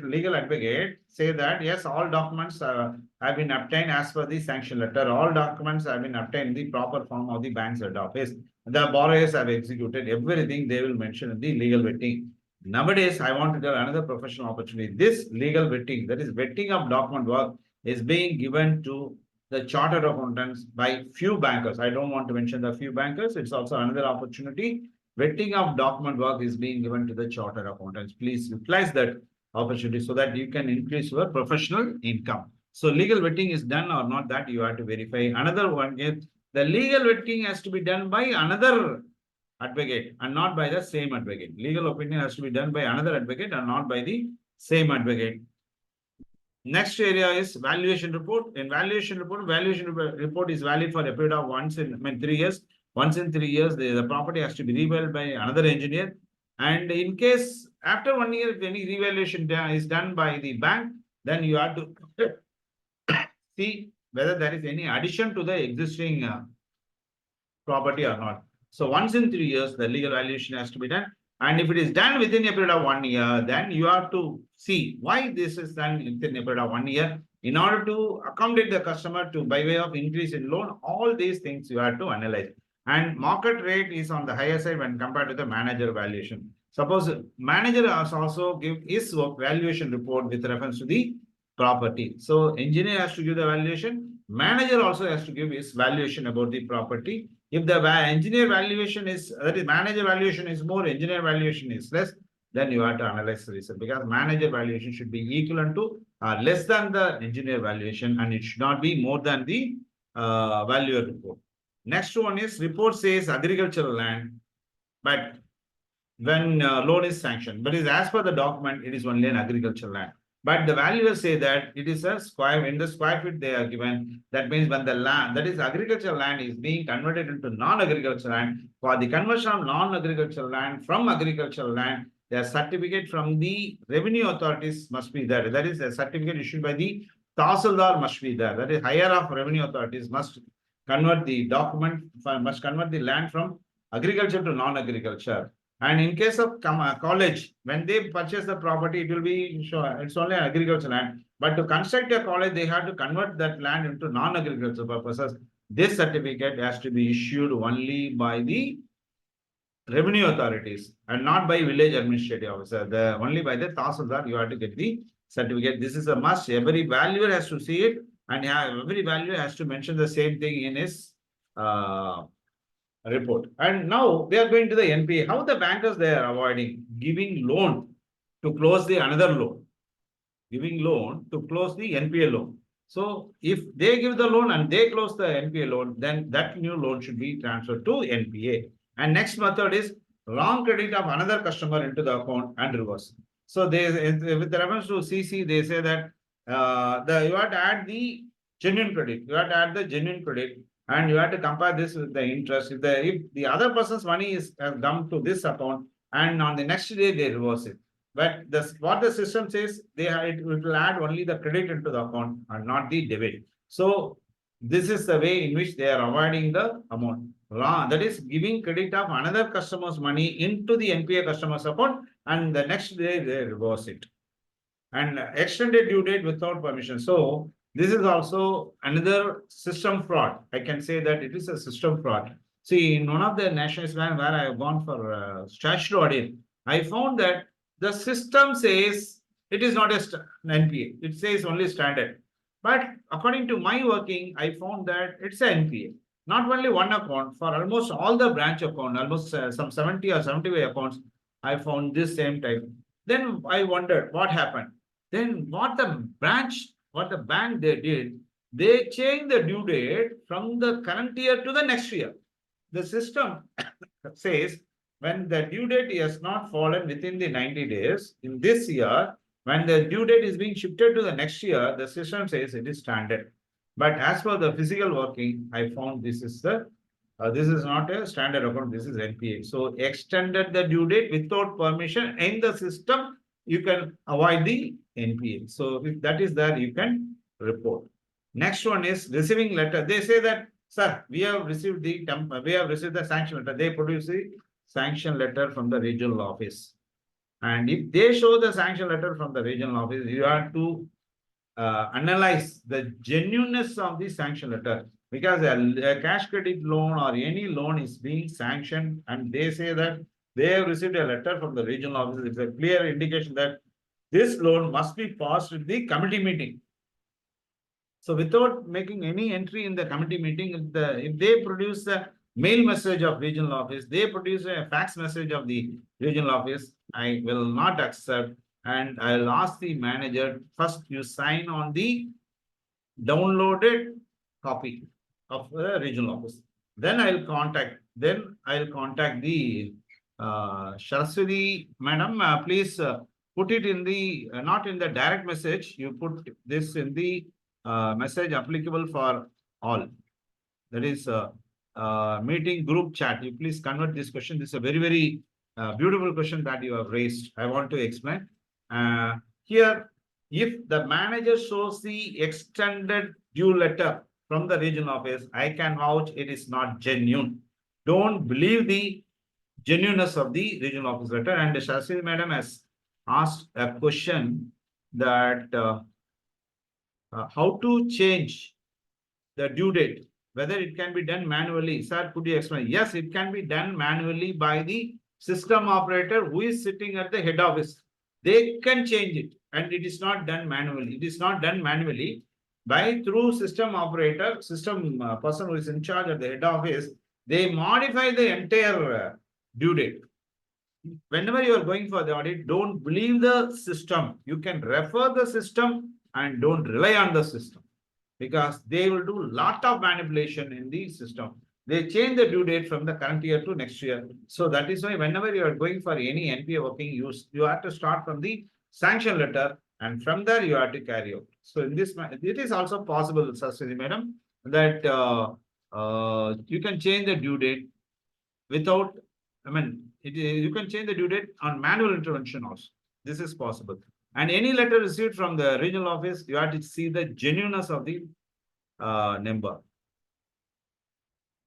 legal advocate, say that yes, all documents have been obtained as per the sanction letter. All documents have been obtained in the proper form of the bank's head office. The borrowers have executed everything, they will mention in the legal vetting. Nowadays, I want to tell another professional opportunity. This legal vetting, that is vetting of document work, is being given to the chartered accountants by few bankers. I don't want to mention the few bankers. It's also another opportunity. Vetting of document work is being given to the chartered accountants. Please utilize that opportunity so that you can increase your professional income. So legal vetting is done or not, that you have to verify. Another one is the legal vetting has to be done by another advocate and not by the same advocate. Legal opinion has to be done by another advocate and not by the same advocate. Next area is valuation report. In valuation report is valid for a period of 3 years. Once in 3 years, the property has to be revalued by another engineer. And in case after 1 year, if any revaluation is done by the bank, then you have to see whether there is any addition to the existing property or not. So once in 3 years, the legal valuation has to be done. And if it is done within a period of 1 year, then you have to see why this is done within a period of 1 year. In order to accommodate the customer to by way of increase in loan, all these things you have to analyze. And market rate is on the higher side when compared to the manager valuation. Suppose manager has also give his valuation report with reference to the property. So engineer has to give the valuation. Manager also has to give his valuation about the property. If the engineer valuation is, that is, manager valuation is more, engineer valuation is less, then you have to analyze the result, because manager valuation should be equivalent to less than the engineer valuation, and it should not be more than the valuer report. Next one is report says agricultural land, but when loan is sanctioned, but is as per the document, it is only an agricultural land. But the valuers say that it is a square, in the square feet they are given. That means when the land, that is agricultural land, is being converted into non-agricultural land, for the conversion of non-agricultural land from agricultural land, the certificate from the revenue authorities must be there. That is a certificate issued by the Tahsildar must be there. That is higher of revenue authorities must convert the document, must convert the land from agriculture to non-agriculture. And in case of college, when they purchase the property, it will be sure it's only an agricultural land. But to construct a college, they have to convert that land into non-agricultural purposes. This certificate has to be issued only by the revenue authorities and not by village administrative officer. Only by the Tahsildar you have to get the certificate. This is a must. Every valuer has to see it, and every valuer has to mention the same thing in his report. And now we are going to the NPA. How the bankers they are avoiding giving loan to close the another loan, giving loan to close the NPA loan. So if they give the loan and they close the NPA loan, then that new loan should be transferred to NPA. And next method is wrong credit of another customer into the account and reverse. So they, with reference to CC, they say that you have to add the genuine credit. You have to add the genuine credit, and you have to compare this with the interest. If the other person's money is come to this account, and on the next day they reverse it. But what the system says, it will add only the credit into the account and not the debit. So this is the way in which they are avoiding the amount. That is giving credit of another customer's money into the NPA customer's account, and the next day they reverse it. And extended due date without permission. So this is also another system fraud. I can say that it is a system fraud. See, in one of the nationals where I have gone for statutory audit, I found that the system says it is not an NPA. It says only standard. But according to my working, I found that it's an NPA. Not only one account, for almost all the branch account, almost some 70 or 75 accounts, I found this same type. Then I wondered what happened. Then what the bank they did, they changed the due date from the current year to the next year. The system says when the due date has not fallen within the 90 days in this year, when the due date is being shifted to the next year, the system says it is standard. But as for the physical working, I found this is not a standard account, this is NPA. So extended the due date without permission in the system, you can avoid the NPA. So if that is there, you can report. Next one is receiving letter. They say that, sir, we have received the sanction letter. They produce the sanction letter from the regional office. And if they show the sanction letter from the regional office, you have to analyze the genuineness of the sanction letter, because a cash credit loan or any loan is being sanctioned, and they say that they have received a letter from the regional office. It's a clear indication that this loan must be passed in the committee meeting. So without making any entry in the committee meeting, if they produce a mail message of regional office, they produce a fax message of the regional office, I will not accept, and I'll ask the manager, first you sign on the downloaded copy of the regional office. Then I'll contact the Saraswati madam, please put it in the not in the direct message. You put this in the message applicable for all. That is meeting group chat. You please convert this question. This is a very, very beautiful question that you have raised. I want to explain. Here, if the manager shows the extended due letter from the regional office, I can vouch it is not genuine. Don't believe the genuineness of the regional office letter. And Shashri madam has asked a question that how to change the due date, whether it can be done manually. Sir, could you explain? Yes, it can be done manually by the system operator who is sitting at the head office. They can change it, and it is not done manually. It is not done manually through system operator, person who is in charge at the head office. They modify the entire due date. Whenever you are going for the audit, don't believe the system. You can refer the system and don't rely on the system, because they will do a lot of manipulation in the system. They change the due date from the current year to next year. So that is why whenever you are going for any NPA working, you have to start from the sanction letter and from there you have to carry out. So in this, it is also possible, Saraswati Madam, that you can change the due date without, you can change the due date on manual intervention also. This is possible. And any letter received from the regional office, you have to see the genuineness of the number.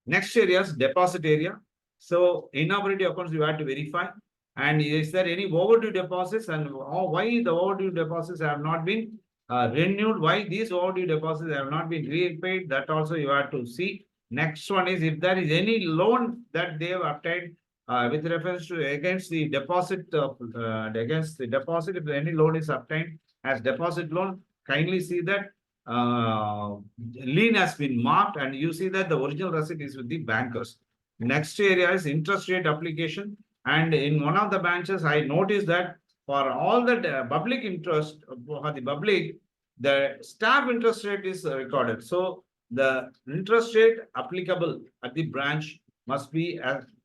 Next area is deposit area. So inoperative accounts you have to verify. And is there any overdue deposits, and why the overdue deposits have not been renewed? Why these overdue deposits have not been repaid? That also you have to see. Next one is if there is any loan that they have obtained with reference to against the deposit if any loan is obtained as deposit loan, kindly see that lien has been marked, and you see that the original receipt is with the bankers. Next area is interest rate application. And in one of the branches, I noticed that for all the public interest, for the public, the staff interest rate is recorded. So the interest rate applicable at the branch must be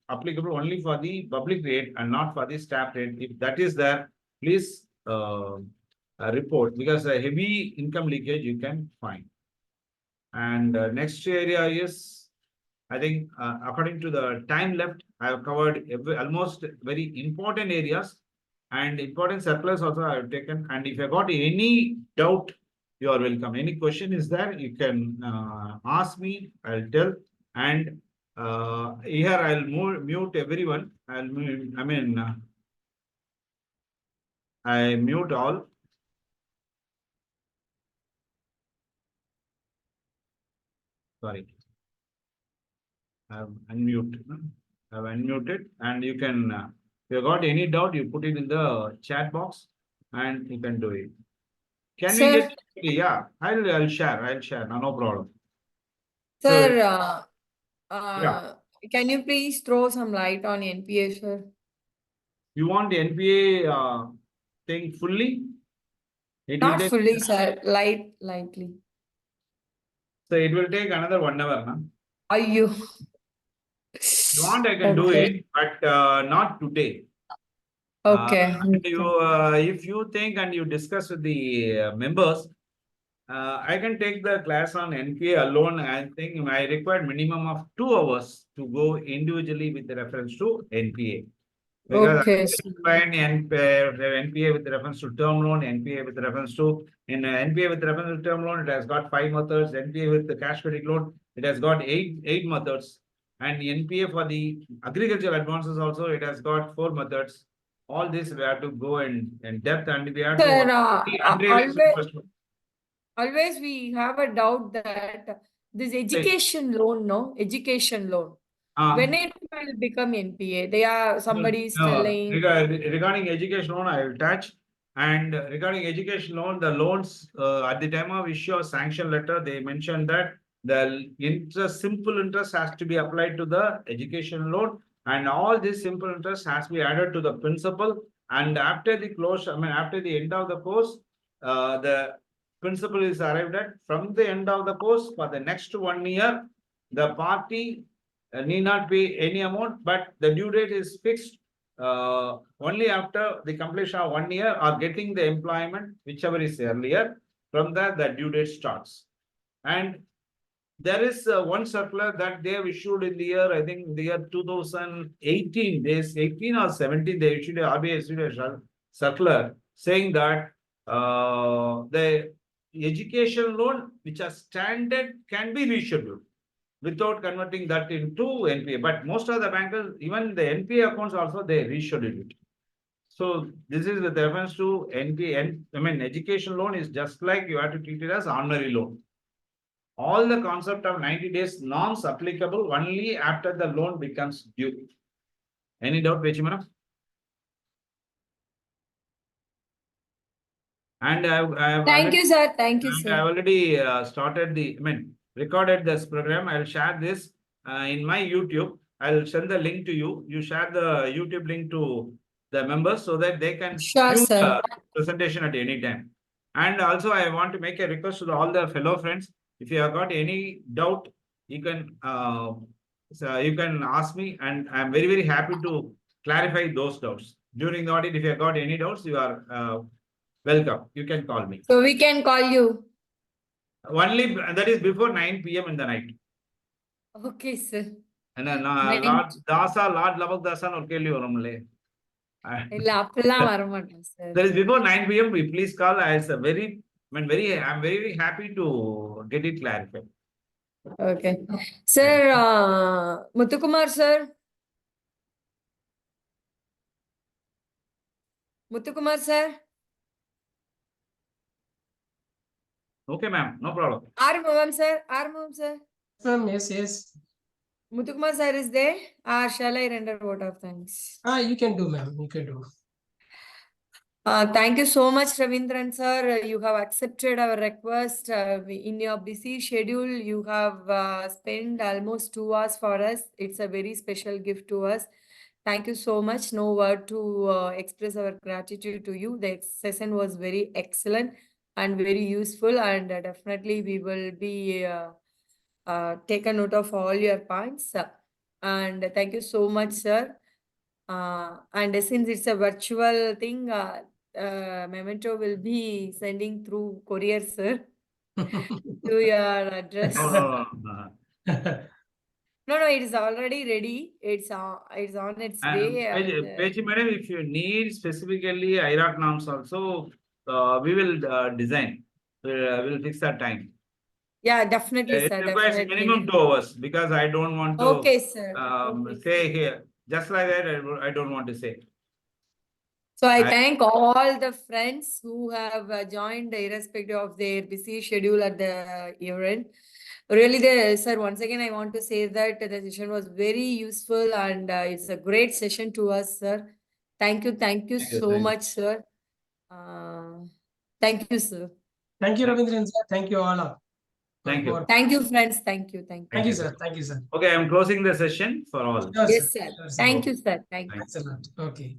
applicable only for the public rate and not for the staff rate. If that is there, please report, because a heavy income leakage you can find. And next area is, I think, according to the time left, I have covered almost very important areas, and important circulars also I have taken. And if you have got any doubt, you are welcome. Any question is there, you can ask me, I'll tell. And here I'll mute everyone. I mute all. Sorry. I've unmuted, and you can, if you got any doubt, you put it in the chat box and you can do it. Can we get, yeah, I'll share, no problem. Sir, yeah. Can you please throw some light on NPA, sir? You want the NPA thing fully? Not fully, sir, lightly. So it will take another 1 hour, huh? Are you? If you want, I can do it, but not today. Okay. If you think and you discuss with the members, I can take the class on NPA alone. I think I require minimum of 2 hours to go individually with the reference to NPA. Because okay. NPA with reference to term loan, NPA with reference to NPA with reference to term loan, it has got 5 methods. NPA with the cash credit loan, it has got 8 methods. And NPA for the agricultural advances also, it has got 4 methods. All this we have to go in depth, and we have to always we have a doubt that this education loan, when it will become NPA, they are somebody is telling. Regarding education loan, I will touch. And regarding education loan, the loans at the time of issue of sanction letter, they mentioned that the simple interest has to be applied to the education loan, and all this simple interest has to be added to the principal. And after the close, after the end of the course, the principal is arrived at. From the end of the course, for the next 1 year, the party need not pay any amount, but the due date is fixed only after the completion of 1 year or getting the employment, whichever is earlier. From that, the due date starts. And there is one circular that they have issued in the year, I think the year 2018, 18 or 17, they issued RBI issued a circular saying that the education loan which are standard can be rescheduled without converting that into NPA. But most of the bankers, even the NPA accounts also, they reschedule it. So this is with reference to NPA. Education loan is just like you have to treat it as ordinary loan. All the concept of 90 days norms applicable only after the loan becomes due. Any doubt, Vechimana? And thank you, sir. Thank you, sir. I already started recorded this program. I'll share this in my YouTube. I'll send the link to you. You share the YouTube link to the members so that they can view the presentation at any time. And also, I want to make a request to all the fellow friends. If you have got any doubt, you can ask me, and I'm very, very happy to clarify those doubts. During the audit, if you have got any doubts, you are welcome. You can call me. So we can call you. Only that is before 9 p.m. in the night. Okay, sir. And Nine- Lord Dasa, Lord Lavak Dasan or Kelly Orumle. இல்ல அப்படிலாம் வரமாட்டோம் sir. That is before 9 p.m. Please call. I'm very happy to get it clarified. Okay. Sir, Muthukumar sir. Muthukumar sir. Okay, ma'am. No problem. Armugam sir. Armugam sir. Yes. Muthukumar sir is there? Or shall I render vote of thanks? You can do, ma'am. You can do. Thank you so much, Ravindran sir. You have accepted our request. In your busy schedule, you have spent almost 2 hours for us. It's a very special gift to us. Thank you so much. No word to express our gratitude to you. The session was very excellent and very useful, and definitely we will be take a note of all your points. And thank you so much, sir. And since it's a virtual thing, memento will be sending through courier, sir, to your address. No, it is already ready. It's on its way. Pechi madam, if you need specifically IRAC norms also, we will design. We'll fix that time. Yeah, definitely, It sir. requires Definitely. minimum 2 hours because I don't want to Okay, sir. Okay, say sir. here. Just like that, I don't want to say. So I thank all the friends who have joined irrespective of their busy schedule at the event. Really, sir, once again, I want to say that the session was very useful and it's a great session to us, sir. Thank you so much, sir. Thank you, sir. Thank you, Ravindran sir. Thank you all. Thank you. Thank you, friends. Thank you. Thank you, sir. Thank you, sir. Okay, I'm closing the session for all. Sure, Yes, sir. sir. Sure, sir. Thank you, sir. Thank you. Thanks a lot. Okay.